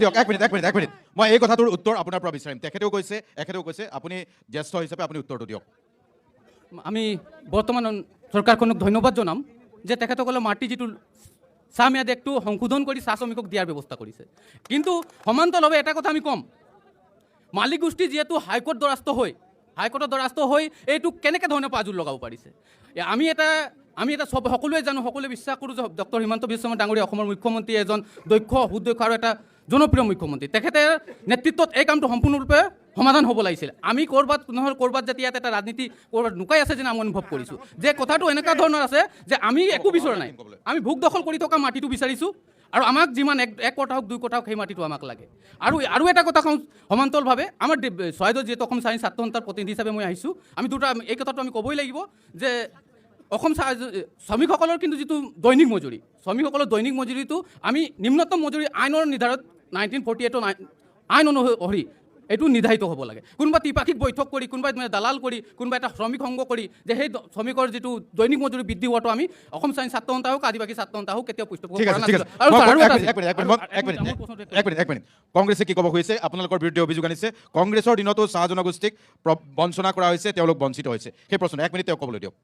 B: দিয়ক এক মিনিট মই এই কথাটোৰ উত্তৰ আপোনাৰ পৰা বিচাৰিম তেখেতেও কৈছে আপুনি জ্যেষ্ঠ হিচাপে আপুনি উত্তৰটো দিয়ক
I: আমি বৰ্তমান চৰকাৰখনক ধন্যবাদ জনাম যে তেখেতসকলে মাটি যিটো চাহ ম্যাদ এক্টটো সংশোধন কৰি চাহ শ্ৰমিকক দিয়াৰ ব্যৱস্থা কৰিছে কিন্তু সমান্তৰালভাৱে এটা কথা আমি ক'ম মালিক গোষ্ঠী যিহেতু হাইকোৰ্টৰ দ্বাৰস্থ হৈ এইটো কেনেকৈ ধৰণে পাজোৰ লগাব পাৰিছে আমি এটা সকলোৱে জানো সকলোৱে বিশ্বাস কৰোঁ যে ডক্টৰ হিমন্ত বিশ্ব শৰ্মা ডাঙৰীয়া অসমৰ মুখ্যমন্ত্ৰী এজন সুদক্ষ আৰু এটা জনপ্ৰিয় মুখ্যমন্ত্ৰী তেখেতে নেতৃত্বত এই কামটো সম্পূৰ্ণৰূপে সমাধান হ'ব লাগিছিল আমি ক'ৰবাত যেতিয়া ইয়াত এটা ৰাজনীতি ক'ৰবাত লুকাই আছে যেন আমি অনুভৱ কৰিছোঁ যে কথাটো এনেকুৱা ধৰণৰ আছে যে আমি একো বিচৰা নাই আমি ভোগ দখল কৰি থকা মাটিটো বিচাৰিছোঁ আৰু আমাক যিমান এক কঠা হওক 2 কঠা হওক সেই মাটিটো আমাক লাগে আৰু এটা কথা কওঁ সমান্তৰালভাৱে আমাৰ চৰাইদেউ যিহেতু অসম স্বাধীন ছাত্ৰ সন্থাৰ প্ৰতিনিধি হিচাপে মই আহিছোঁ আমি এই কথাটো আমি ক'বই লাগিব যে অসম শ্ৰমিকসকলৰ কিন্তু যিটো দৈনিক মজুৰিটো আমি নিম্নতম মজুৰি আইনৰ নিৰ্ধাৰত 1948 আইন অনুসৰি এইটো নিৰ্ধাৰিত হ'ব লাগে কোনোবা ত্ৰিপাক্ষিক বৈঠক কৰি কোনোবাই দালাল কৰি কোনোবা এটা শ্ৰমিক সংঘ কৰি যে সেই শ্ৰমিকৰ যিটো দৈনিক মজুৰি বৃদ্ধি হোৱাটো আমি অসম স্বাধীন ছাত্ৰ সন্থা হওক আদিবাসী ছাত্ৰ সন্থা হওক কেতিয়াও পৃষ্ঠপোষক কৰা নাছিলোঁ
B: এক মিনিট কংগ্ৰেছে কি ক'ব খুজিছে আপোনালোকৰ বিৰুদ্ধে অভিযোগ আনিছে কংগ্ৰেছৰ দিনতো চাহ জনগোষ্ঠীক বঞ্চনা কৰা হৈছে তেওঁলোক বঞ্চিত হৈছে সেই প্ৰশ্ন 1 মিনিট তেওঁক ক'বলৈ দিয়ক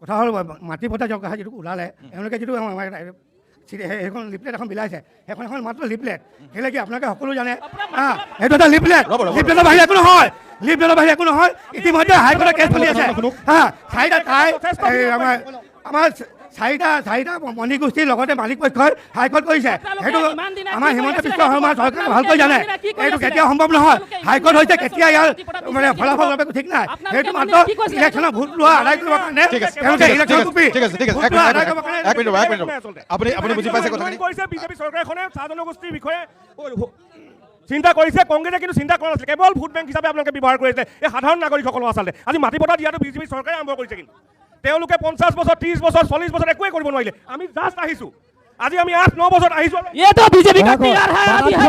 D: কথা হ'ল মাটি পট্টা জগা যিটো ওলালে এওঁলোকে যিটো সেইখন লিপলেট এখন বিলাইছে সেইখন এখন মাত্ৰ লিপলেট সেইলে কি আপোনালোকে সকলো জানে সেইটো এটা লিপলেটৰ বাহিৰে একো নহয় ইতিমধ্যে হাইকোৰ্টৰ কেছ চলি আছে চাৰিটা ঠাই আমাৰ চাৰিটা মণি গোষ্ঠীৰ লগতে মালিক পক্ষই হাইকোৰ্ট কৰিছে সেইটো আমাৰ হিমন্ত বিশ্ব শৰ্মা চৰকাৰে ভালকৈ জানে এইটো কেতিয়াও সম্ভৱ নহয় হাইকোৰ্ট হৈছে কেতিয়া ইয়াৰ মানে ফলাফল ল'ব ঠিক নাই সেইটো মাত্ৰ ইলেকশ্যনৰ ভোট লোৱা আদায় কৰিবৰ কাৰণে
B: আপুনি বুজি পাইছে কথাখিনি
M: বিজেপি চৰকাৰখনে চাহ জনগোষ্ঠীৰ বিষয়ে চিন্তা কৰিছে কংগ্ৰেছে কিন্তু চিন্তা কৰা নাছিলে কেৱল ভোট বেংক হিচাপে আপোনালোকে ব্যৱহাৰ কৰিছে এই সাধাৰণ নাগৰিকসকলক আচলতে আজি মাটি পট্টা দিয়াটো বিজেপি চৰকাৰে আৰম্ভ কৰিছে কিন্তু তেওঁলোকে 50 বছৰ 30 বছৰ 40 বছৰ একোৱে কৰিব নোৱাৰিলে আমি জাষ্ট আহিছোঁ আজি আমি 8-9 বছৰ আহিছোঁ
N: এটা বিজেপি का तैयार है अभी है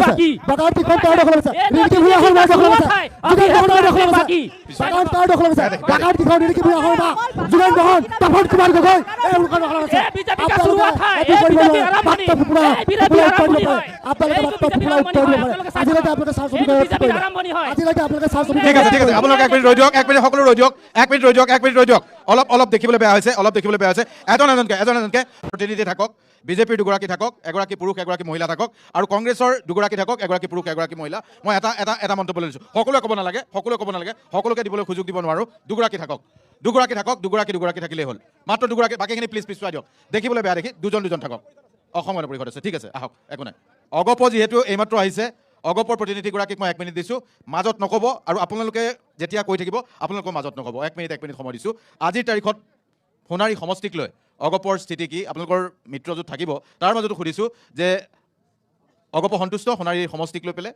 N: बाकी
G: বাগান টিখন তাৰ দখল আছে ৰিকি ভুয়া হ'ল বাগান দখল আছে
N: अभी है बाकी
G: বাগান তাৰ দখল আছে বাগান টিখন ৰিকি ভুয়া হ'ল বা জুগন বহন তপন কুমাৰ গগৈ এই উনকা দখল আছে
N: बीजेपी का शुरुआत है ये बीजेपी आरंभनी बीजेपी आरंभनी है
G: আপোনালোকে পুৰা উত্তৰ দিব আজিলৈকে আপোনালোকে চাহ শ্ৰমিক
N: बीजेपी आरंभनी है
G: আজিলৈকে আপোনালোকে চাহ শ্ৰমিক
B: ঠিক আছে আপোনালোকে 1 মিনিট ৰৈ দিয়ক 1 মিনিট সকলো ৰৈ দিয়ক 1 মিনিট ৰৈ দিয়ক অলপ দেখিবলৈ বেয়া হৈছে এজনকে প্ৰতিনিধি থাকক বিজেপিৰ দুগৰাকী থাকক এগৰাকী পুৰুষ এগৰাকী মহিলা থাকক আৰু কংগ্ৰেছৰ দুগৰাকী থাকক এগৰাকী পুৰুষ এগৰাকী মহিলা মই এটা মন্তব্য লৈছোঁ সকলোৱে ক'ব নালাগে সকলোকে দিবলৈ সুযোগ দিব নোৱাৰোঁ দুগৰাকী থাকিলেই হ'ল মাত্ৰ দুগৰাকী বাকীখিনি প্লিজ পিছুৱাই দিয়ক দেখিবলৈ বেয়া দেখি দুজন থাকক অসম গণ পৰিষদ আছে ঠিক আছে আহক একো নাই অগপ যিহেতু এইমাত্ৰ আহিছে অগপৰ প্ৰতিনিধিগৰাকীক মই 1 মিনিট দিছোঁ মাজত নক'ব আৰু আপোনালোকে যেতিয়া কৈ থাকিব আপোনালোকৰ মাজত নক'ব 1 মিনিট সময় দিছোঁ আজিৰ তাৰিখত সোণাৰী সমষ্টিক লৈ অগপৰ স্থিতি কি আপোনালোকৰ মিত্ৰজোঁট থাকিব তাৰ মাজতো সুধিছোঁ যে অগপ সন্তুষ্ট সোণাৰী সমষ্টিক লৈ পেলাই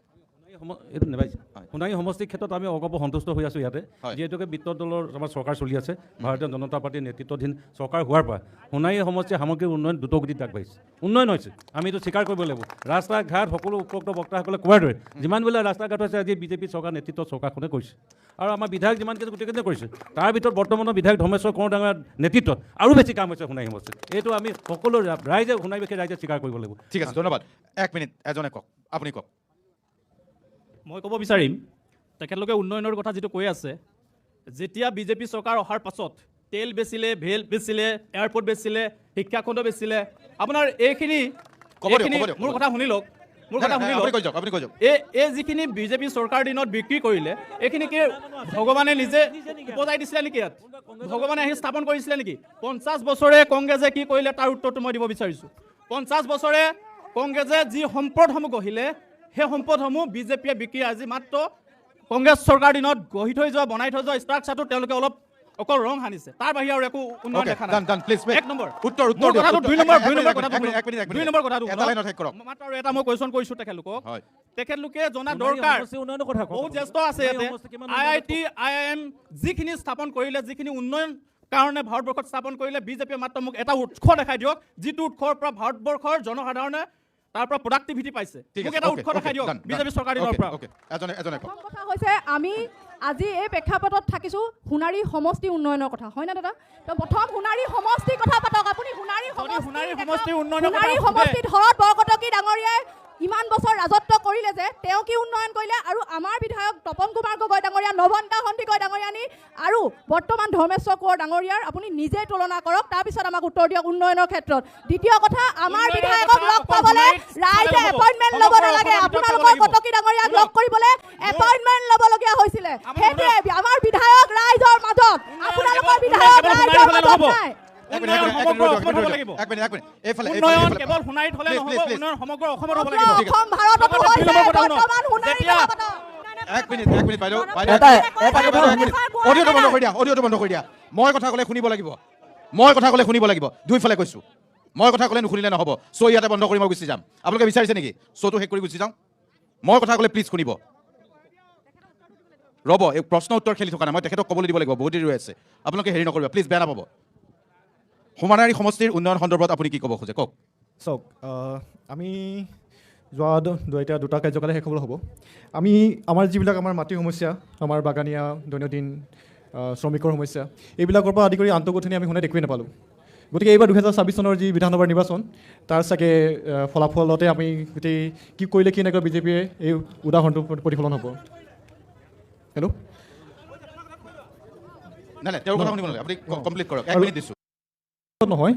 U: সোণাৰী সমষ্টিৰ ক্ষেত্ৰত আমি অগপ সন্তুষ্ট হৈ আছোঁ ইয়াতে যিহেতুকে বিত্ত দলৰ আমাৰ চৰকাৰ চলি আছে ভাৰতীয় জনতা পাৰ্টীৰ নেতৃত্বাধীন চৰকাৰ হোৱাৰ পৰা সোণাৰী সমষ্টিৰ সামগ্ৰিক উন্নয়ন দ্ৰুতগতিত আগবাঢ়িছে উন্নয়ন হৈছে আমি এইটো স্বীকাৰ কৰিব লাগিব ৰাস্তা ঘাট সকলো উপযুক্ত বক্তাসকলে কোৱাৰ দৰে যিমানবিলাক ৰাস্তা ঘাট হৈছে আজি বিজেপি চৰকাৰ নেতৃত্বত চৰকাৰখনে কৰিছে আৰু আমাৰ বিধায়ক যিমানকেইজন গোটেইকেইজনে কৰিছে তাৰ ভিতৰত বৰ্তমানৰ বিধায়ক ধৰ্মেশ্বৰ কোঁৱৰ ডাঙৰ নেতৃত্বত আৰু বেছি কাম হৈছে সোণাৰী সমষ্টিত এইটো আমি সকলো ৰাইজে সোণাৰীবাসী ৰাইজে স্বীকাৰ কৰিব লাগিব
B: ঠিক আছে ধন্যবাদ 1 মিনিট এজনে কওক আপুনি কওক
T: মই ক'ব বিচাৰিম তেখেতলোকে উন্নয়নৰ কথা যিটো কৈ আছে যেতিয়া বিজেপি চৰকাৰ অহাৰ পাছত তেল বেচিলে ভেল বেচিলে এয়াৰপৰ্ট বেচিলে শিক্ষাখণ্ড বেচিলে আপোনাৰ এইখিনি মোৰ কথা শুনি লওক এই যিখিনি বিজেপি চৰকাৰ দিনত বিক্ৰী কৰিলে এইখিনি কি ভগৱানে নিজে উপজাই দিছিলে নেকি ইয়াত ভগৱানে আহি স্থাপন কৰিছিলে নেকি 50 বছৰে কংগ্ৰেছে কি কৰিলে তাৰ উত্তৰটো মই দিব বিচাৰিছোঁ 50 বছৰে কংগ্ৰেছে যি সম্পদসমূহ গঢ়িলে সেই সম্পদসমূহ বিজেপিয়ে বিক্ৰী আজি মাত্ৰ কংগ্ৰেছ চৰকাৰ দিনত গঢ়ি থৈ যোৱা বনাই থৈ যোৱা ষ্ট্ৰাকচাৰটো তেওঁলোকে অলপ অকল ৰং সানিছে তাৰ বাহিৰে আৰু একো উন্নয়ন দেখা নাই এক নম্বৰ
B: উত্তৰ
T: মাত্ৰ আৰু এটা মই কুৱেশ্যন কৰিছোঁ তেখেতলোকে জনা দৰকাৰ বহুত জ্যেষ্ঠ আছে IIT IIM যিখিনি স্থাপন কৰিলে যিখিনি উন্নয়ন কাৰণে ভাৰতবৰ্ষত স্থাপন কৰিলে বিজেপিয়ে মাত্ৰ মোক এটা উৎস দেখাই দিয়ক যিটো উৎসৰ পৰা ভাৰতবৰ্ষৰ জনসাধাৰণে তাৰ পৰা প্ৰডাক্টিভিটি পাইছে মোক এটা উৎস দেখাই দিয়ক বিজেপি চৰকাৰৰ পৰা
A: কথা হৈছে আমি আজি এই প্ৰেক্ষাপটত থাকিছোঁ সোণাৰী সমষ্টি উন্নয়নৰ কথা হয় না দাদা তো প্ৰথম সোণাৰী সমষ্টিৰ কথা পাতক আপুনি সোণাৰী সমষ্টি উন্নয়নৰ সোণাৰী সমষ্টিত শৰৎ বৰকটকী ডাঙৰীয়াই ইমান বছৰ ৰাজত্ব কৰিলে যে তেওঁ কি উন্নয়ন কৰিলে আৰু আমাৰ বিধায়ক তপন কুমাৰ গগৈ ডাঙৰীয়া নৱনীতা সন্দিকৈ ডাঙৰীয়ানী আৰু বৰ্তমান ধৰ্মেশ্বৰ কোঁৱৰ ডাঙৰীয়াৰ আপুনি নিজেই তুলনা কৰক তাৰপিছত আমাক উত্তৰ দিয়ক উন্নয়নৰ ক্ষেত্ৰত দ্বিতীয় কথা আমাৰ বিধায়কক লগ পাবলৈ ৰাইজে এপইণ্টমেণ্ট ল'ব নালাগে আপোনালোকৰ কটকী ডাঙৰীয়াক লগ কৰিবলৈ এপইণ্টমেণ্ট ল'বলগীয়া হৈছিলে সেইটোৱে আমাৰ বিধায়ক ৰাইজৰ মাজত আপোনালোকৰ বিধায়ক ৰাইজৰ মাজত নাই
B: মই কথা ক'লে শুনিব লাগিব দুইফালে কৈছোঁ মই কথা ক'লে নুশুনিলে নহ'ব শ্ব' ইয়াতে বন্ধ কৰি মই গুচি যাম আপোনালোকে বিচাৰিছে নেকি শ্ব'টো শেষ কৰি গুচি যাওঁ মই কথা ক'লে প্লিজ শুনিব ৰ'ব এই প্ৰশ্ন উত্তৰ খেলি থকা নাই মই তেখেতক ক'বলৈ দিব লাগিব বহুত দেৰি ৰৈ আছে আপোনালোকে হেৰি নকৰিব প্লিজ বেয়া নাপাব সোণাৰী সমষ্টিৰ উন্নয়ন সন্দৰ্ভত আপুনি কি ক'ব খোজে কওক
V: চাওক আমি যোৱা এতিয়া 2টা কাৰ্যকালে শেষ হ'বলৈ হ'ব আমি আমাৰ যিবিলাক আমাৰ মাটিৰ সমস্যা আমাৰ বাগানীয়া দৈনন্দিন শ্ৰমিকৰ সমস্যা এইবিলাকৰ পৰা আদি কৰি আন্তঃগাঁথনি আমি শুনাই একোৱেই নাপালোঁ গতিকে এইবাৰ 2026 চনৰ যি বিধানসভাৰ নিৰ্বাচন তাৰ চাগে ফলাফলতে আমি গোটেই কি কৰিলে কি নকৰে বিজেপিয়ে এই উদাহৰণটো প্ৰতিফলন হ'ব হেল্ল'
B: নাই তেওঁৰ কথা শুনিব নালাগে আপুনি কমপ্লিট কৰক 1 মিনিট দিছোঁ
V: নহয়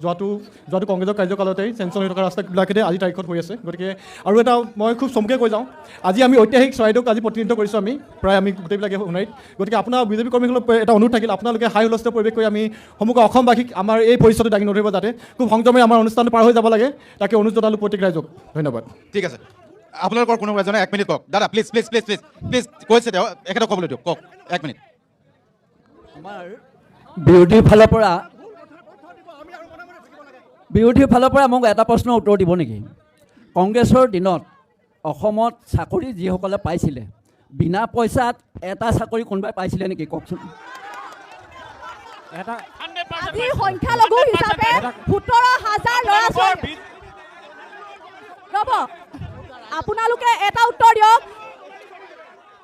V: যোৱাটো কংগ্ৰেছৰ কাৰ্যকালতেই চেংচন হৈ থকা ৰাস্তাবিলাকেতে আজি তাৰিখত হৈ আছে গতিকে আৰু এটা মই খুব চমুকৈ কৈ যাওঁ আজি আমি ঐতিহাসিক চৰাইদেউক আজি প্ৰতিনিধিত্ব কৰিছোঁ আমি প্ৰায় আমি গোটেইবিলাকে সোণাৰীত গতিকে আপোনাৰ বিজেপি কৰ্মীসকলক এটা অনুৰোধ থাকিল আপোনালোকে হাই হুলস্থুল পৰিৱেশ কৰি আমি সমগ্ৰ অসমবাসীক আমাৰ এই পৰিস্থিতি দাঙি নধৰিব যাতে খুব সংযমে আমাৰ অনুষ্ঠানটো পাৰ হৈ যাব লাগে তাকে অনুৰোধ জনালোঁ প্ৰত্যেক ৰাইজক ধন্যবাদ
B: ঠিক আছে আপোনালোকৰ কোনোবা এজনে 1 মিনিট কওক দাদা প্লিজ কৈছে তেওঁ এখেতক ক'বলৈ দিয়ক কওক 1 মিনিট
S: আমাৰ বিৰোধীৰ ফালৰ পৰা মোক এটা প্ৰশ্নৰ উত্তৰ দিব নেকি কংগ্ৰেছৰ দিনত অসমত চাকৰি যিসকলে পাইছিলে বিনা পইচাত এটা চাকৰি কোনোবাই পাইছিলে নেকি কওকচোন
A: আজি সংখ্যালঘু হিচাপে 17,000 ল'ৰা ছোৱালী ৰ'ব আপোনালোকে এটা উত্তৰ দিয়ক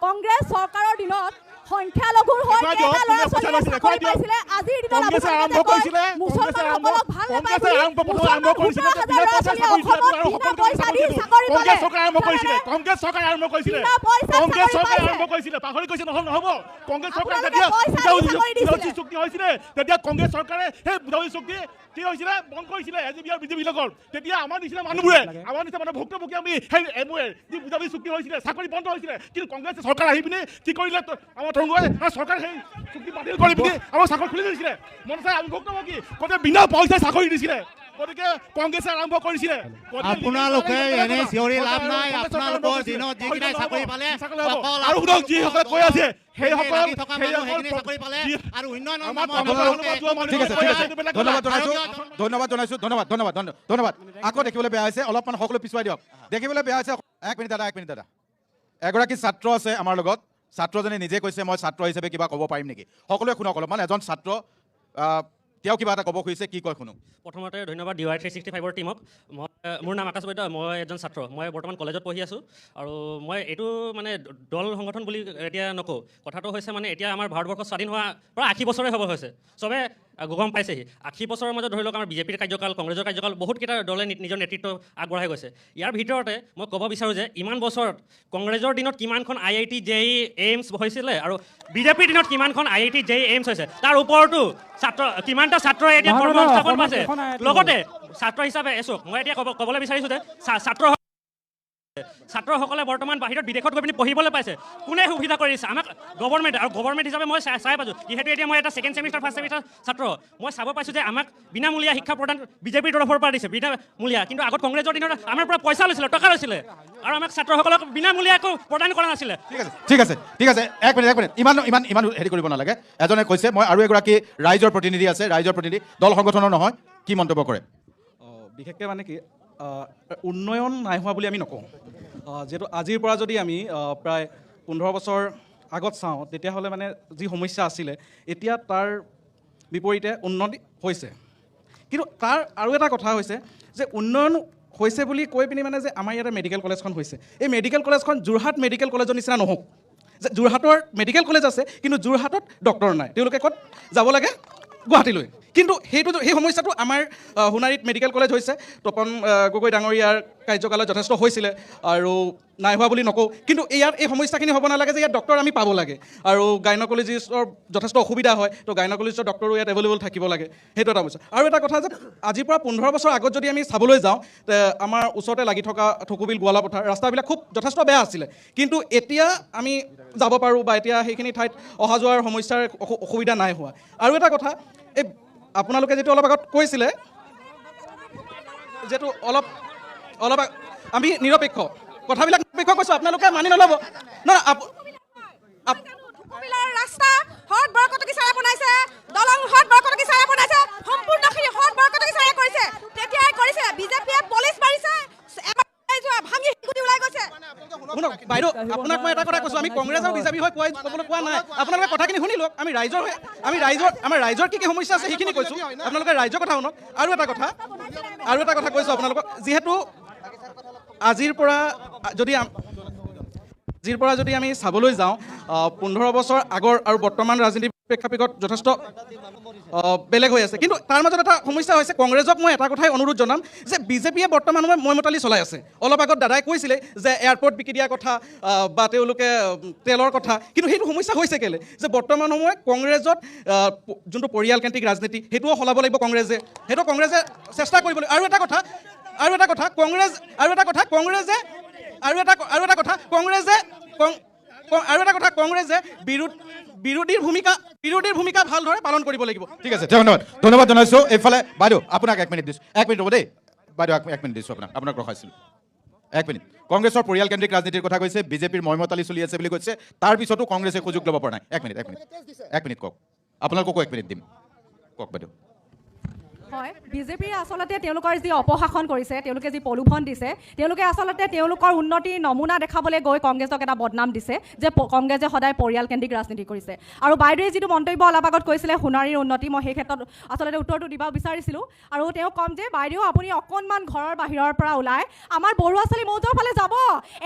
A: কংগ্ৰেছ চৰকাৰৰ দিনত সংখ্যালঘুৰ হৈ কেইটা ল'ৰা ছোৱালীয়ে চাকৰি পাইছিলে আজিৰ দিনত
R: কংগ্ৰেছে আৰম্ভ কৰিছিলে
A: মুছলমানসকলক ভাল নাপায়
R: কংগ্ৰেছ চৰকাৰে আৰম্ভ কৰিছিলে পাহৰি গৈছে নহ'ব কংগ্ৰেছ চৰকাৰ যেতিয়া বুজাবুজি চুক্তি হৈছিলে তেতিয়া কংগ্ৰেছ চৰকাৰে সেই বুজাবুজি চুক্তি কি হৈছিলে বন্ধ কৰিছিলে এজিবি আৰু বিজেপিৰ লগত তেতিয়া আমাৰ নিচিনা মানুহবোৰে আমাৰ নিচিনা মানুহ ভুক্তভোগী আমি সেই এমৱে যি বুজাবুজি চুক্তি হৈছিলে চাকৰি বন্ধ হৈছিলে কিন্তু কংগ্ৰেছ চৰকাৰ আহি পিনে কি কৰিলে আমাৰ তৰুণে চৰকাৰ সেই চুক্তি বাতিল কৰি পিনে আমাৰ চাকৰি খুলি দিছিলে মন চাই আমি ভুক্তভোগী গতিকে বিনা পইচাই চাকৰি দিছিলে গতিকে কংগ্ৰেছে আৰম্ভ কৰিছিলে
C: আপোনালোকে এনে চিঞৰি লাভ নাই আপোনালোকৰ দিনত যিকেইটাই চাকৰি পালে
R: আৰু শুনক যিসকলে কৈ আছে সেইসকল
C: আৰু উন্নয়ন
B: ধন্যবাদ আকৌ দেখিবলৈ বেয়া হৈছে অলপমান সকলো পিছুৱাই দিয়ক দেখিবলৈ বেয়া হৈছে 1 মিনিট দাদা এগৰাকী ছাত্ৰ আছে আমাৰ লগত ছাত্ৰজনে নিজে কৈছে মই ছাত্ৰ হিচাপে কিবা ক'ব পাৰিম নেকি সকলোৱে শুনক অলপমান এজন ছাত্ৰ তেওঁ কিবা এটা ক'ব খুজিছে কি কয় শুনো
E: প্ৰথমতে ধন্যবাদ DY 365ৰ টীমক মোৰ নাম আকাশ বৈদ্য মই এজন ছাত্ৰ মই বৰ্তমান কলেজত পঢ়ি আছোঁ আৰু মই এইটো মানে দল সংগঠন বুলি এতিয়া নকওঁ কথাটো হৈছে মানে এতিয়া আমাৰ ভাৰতবৰ্ষ স্বাধীন হোৱা প্ৰায় 80 বছৰে হ'ব হৈছে চবে গম পাইছেহি 80 বছৰৰ মাজত ধৰি লওক আমাৰ বিজেপিৰ কাৰ্যকাল কংগ্ৰেছৰ কাৰ্যকাল বহুতকেইটা দলে নিজৰ নেতৃত্ব আগবঢ়াই গৈছে ইয়াৰ ভিতৰতে মই ক'ব বিচাৰোঁ যে ইমান বছৰত কংগ্ৰেছৰ দিনত কিমানখন IIT JEE এইমছ হৈছিলে আৰু বিজেপিৰ দিনত কিমানখন IIT JEE এইমছ হৈছে তাৰ ওপৰতো ছাত্ৰ কিমানটা ছাত্ৰই এতিয়া কৰ্মসংস্থাপন পাইছে লগতে ছাত্ৰ হিচাপে এচক মই এতিয়া ক'বলৈ বিচাৰিছোঁ যে ছাত্ৰসকলে বৰ্তমান বাহিৰত বিদেশত গৈ পিনি পঢ়িবলৈ পাইছে কোনে সুবিধা কৰিছে আমাক গভৰ্ণমেণ্ট আৰু গভৰ্ণমেণ্ট হিচাপে মই চাই পাইছোঁ যিহেতু এতিয়া মই এটা ছেকেণ্ড ছেমিষ্টাৰ ফাৰ্ষ্ট ছেমিষ্টাৰ ছাত্ৰ মই চাব পাইছোঁ যে আমাক বিনামূলীয়া শিক্ষা প্ৰদান বিজেপিৰ তৰফৰ পৰা দিছে বিনামূলীয়া কিন্তু আগত কংগ্ৰেছৰ দিনত আমাৰ পৰা পইচা লৈছিলে টকা লৈছিলে আৰু আমাক ছাত্ৰসকলক বিনামূলীয়া একো প্ৰদান কৰা নাছিলে
B: ঠিক আছে এক মিনিট ইমান হেৰি কৰিব নালাগে এজনে কৈছে মই আৰু এগৰাকী ৰাইজৰ প্ৰতিনিধি আছে ৰাইজৰ প্ৰতিনিধি দল সংগঠনৰ নহয় কি মন্তব্য কৰে
F: বিশেষকৈ মানে কি উন্নয়ন নাই হোৱা বুলি আমি নকওঁ যিহেতু আজিৰ পৰা যদি আমি প্ৰায় 15 বছৰ আগত চাওঁ তেতিয়াহ'লে মানে যি সমস্যা আছিলে এতিয়া তাৰ বিপৰীতে উন্নতি হৈছে কিন্তু তাৰ আৰু এটা কথা হৈছে যে উন্নয়ন হৈছে বুলি কৈ পিনি মানে যে আমাৰ ইয়াতে মেডিকেল কলেজখন হৈছে এই মেডিকেল কলেজখন যোৰহাট মেডিকেল কলেজৰ নিচিনা নহওক যে যোৰহাটৰ মেডিকেল কলেজ আছে কিন্তু যোৰহাটত ডক্টৰ নাই তেওঁলোকে ক'ত যাব লাগে গুৱাহাটীলৈ কিন্তু সেই সমস্যাটো আমাৰ সোণাৰীত মেডিকেল কলেজ হৈছে তপন গগৈ ডাঙৰীয়াৰ কাৰ্যকালত যথেষ্ট হৈছিলে আৰু নাই হোৱা বুলি নকওঁ কিন্তু ইয়াত এই সমস্যাখিনি হ'ব নালাগে যে ইয়াত ডক্টৰ আমি পাব লাগে আৰু গাইনকলজিষ্টৰ যথেষ্ট অসুবিধা হয় তো গাইনকলজিষ্টৰ ডক্টৰো ইয়াত এভেইলেবল থাকিব লাগে সেইটো এটা সমস্যা আৰু এটা কথা যে আজিৰ পৰা 15 বছৰ আগত যদি আমি চাবলৈ যাওঁ আমাৰ ওচৰতে লাগি থকা থকুবিল গোৱালা পথাৰ ৰাস্তাবিলাক খুব যথেষ্ট বেয়া আছিলে কিন্তু এতিয়া আমি যাব পাৰোঁ বা এতিয়া সেইখিনি ঠাইত অহা যোৱাৰ সমস্যাৰ অসুবিধা নাই হোৱা আৰু এটা কথা এই আপোনালোকে যিটো অলপ আগত কৈছিলে যিহেতু অলপ আমি নিৰপেক্ষ কথাবিলাক নিৰপেক্ষ কৈছোঁ আপোনালোকে মানি নল'ব নহয়
A: ৰাস্তা হট বৰকটকি চাৰে বনাইছে দলং হট বৰকটকি চাৰে বনাইছে সম্পূৰ্ণখিনি হট বৰকটকি চাৰে কৰিছে তেতিয়াই কৰিছে বিজেপিয়ে পুলিচ মাৰিছে ভাঙি গুটি ওলাই গৈছে
F: শুনক বাইদেউ আপোনাক মই এটা কথা কৈছোঁ আমি কংগ্ৰেছ আৰু বিজেপি হৈ ক'বলৈ কোৱা নাই আপোনালোকে কথাখিনি শুনি লওক আমাৰ ৰাইজৰ কি সমস্যা আছে সেইখিনি কৈছোঁ আপোনালোকে ৰাইজৰ কথা শুনক আৰু এটা কথা কৈছোঁ আপোনালোকক যিহেতু আজিৰ পৰা যদি আমি চাবলৈ যাওঁ 15 বছৰ আগৰ আৰু বৰ্তমান ৰাজনীতিৰ প্ৰেক্ষাপটত যথেষ্ট বেলেগ হৈ আছে কিন্তু তাৰ মাজত এটা সমস্যা হৈছে কংগ্ৰেছক মই এটা কথাই অনুৰোধ জনাম যে বিজেপিয়ে বৰ্তমান সময় মৈমতালি চলাই আছে অলপ আগত দাদাই কৈছিলে যে এয়াৰপৰ্ট বিকি দিয়াৰ কথা বা তেওঁলোকে তেলৰ কথা কিন্তু সেইটো সমস্যা হৈছে কেলে যে বৰ্তমান সময়ত কংগ্ৰেছত যোনটো পৰিয়ালকেন্দ্ৰিক ৰাজনীতি সেইটোও সলাব লাগিব কংগ্ৰেছে চেষ্টা কৰিব লাগিব আৰু এটা কথা কংগ্ৰেছে বিৰোধীৰ ভূমিকা ভালদৰে পালন কৰিব লাগিব
B: ঠিক আছে ধন্যবাদ জনাইছোঁ এইফালে বাইদেউ আপোনাক 1 মিনিট দিছোঁ 1 মিনিট হ'ব দেই বাইদেউ 1 মিনিট দিছোঁ আপোনাক ৰখাইছিলোঁ 1 মিনিট কংগ্ৰেছৰ পৰিয়ালকেন্দ্ৰিক ৰাজনীতিৰ কথা কৈছে বিজেপিৰ মৈমতালি চলি আছে বুলি কৈছে তাৰ পিছতো কংগ্ৰেছে সুযোগ ল'ব পৰা নাই 1 মিনিট কওক আপোনালোককো 1 মিনিট দিম কওক বাইদেউ
A: হয় বিজেপিয়ে আচলতে তেওঁলোকৰ যি অপশাসন কৰিছে তেওঁলোকে যি প্ৰলোভন দিছে তেওঁলোকে আচলতে তেওঁলোকৰ উন্নতি নমুনা দেখাবলৈ গৈ কংগ্ৰেছক এটা বদনাম দিছে যে কংগ্ৰেছে সদায় পৰিয়ালকেন্দ্ৰিক ৰাজনীতি কৰিছে আৰু বাইদেৱে যিটো মন্তব্য অলপ আগত কৈছিলে সোণাৰীৰ উন্নতি মই সেই ক্ষেত্ৰত আচলতে উত্তৰটো দিব বিচাৰিছিলোঁ আৰু তেওঁ কম যে বাইদেউ আপুনি অকণমান ঘৰৰ বাহিৰৰ পৰা ওলাই আমাৰ বৰুৱা চালি মৌজাৰ ফালে যাব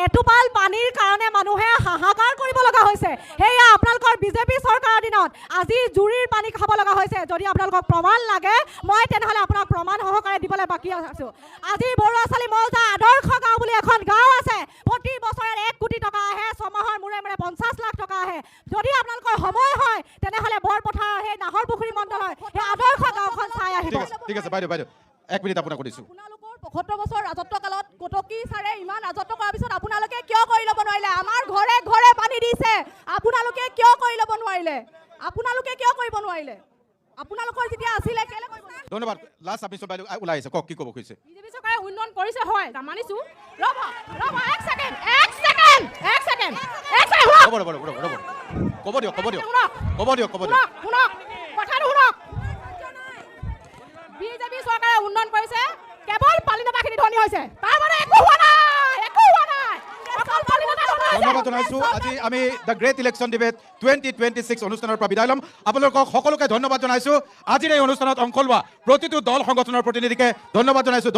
A: এটোপাল পানীৰ কাৰণে মানুহে হাহাকাৰ কৰিব লগা হৈছে সেয়া আপোনালোকৰ বিজেপি চৰকাৰৰ দিনত আজি জুৰিৰ পানী খাব লগা হৈছে যদি আপোনালোকক প্ৰমাণ লাগে মই তেনেহ'লে আপোনাক প্ৰমাণ সহকাৰে দিবলৈ বাকী আছোঁ আজি বৰুৱা চালি মৌজা আদৰ্শ গাঁও বুলি এখন গাঁও আছে প্ৰতি বছৰে 1 কোটি টকা আহে ছমাহৰ মূৰে 50 লাখ টকা আহে যদি আপোনালোকৰ সময় হয় তেনেহ'লে বৰপথাৰ সেই নাহৰ পুখুৰী মণ্ডলৰ সেই আদৰ্শ গাঁওখন চাই আহিব
B: ঠিক আছে বাইদেউ 1 মিনিট আপোনাক সুধিছোঁ
A: 75 বছৰ ৰাজত্ব কালত কটকী ছাৰে ইমান ৰাজত্ব কৰাৰ পিছত আপোনালোকে কিয় কৰি ল'ব নোৱাৰিলে আমাৰ ঘৰে ঘৰে পানী দিছে আপোনালোকে কিয় কৰি ল'ব নোৱাৰিলে আপোনালোকৰ যেতিয়া আছিলে কেলে কৰিব
B: ধন্যবাদ লাষ্ট সাবমিশন বাইদেউ ওলাই আহিছে কওক কি ক'ব খুজিছে
N: বিজেপি চৰকাৰে উন্নয়ন কৰিছে হয় মানিছোঁ ৰ'ব 1 ছেকেণ্ড
B: ক'ব দিয়ক
N: কথাটো শুনক বিজেপি চৰকাৰে উন্নয়ন কৰিছে কেৱল পালিনতাখিনি ধনী হৈছে তাৰ মানে একো হোৱা নাই অকল পালিনতা
B: ধন্যবাদ জনাইছোঁ আজি আমি দ্য গ্ৰেট ইলেকশ্যন ডিবেট 2026 অনুষ্ঠানৰ পৰা বিদায় ল'ম আপোনালোকক সকলোকে ধন্যবাদ জনাইছোঁ আজিৰ এই অনুষ্ঠানত অংশ লোৱা প্ৰতিটো দল সংগঠনৰ প্ৰতিনিধিকে ধন্যবাদ জনাইছোঁ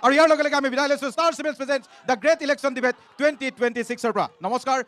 B: আৰু ইয়াৰ লগে লগে আমি বিদায় লৈছোঁ star civils presents the great election debate 2026ৰ পৰা নমস্কাৰ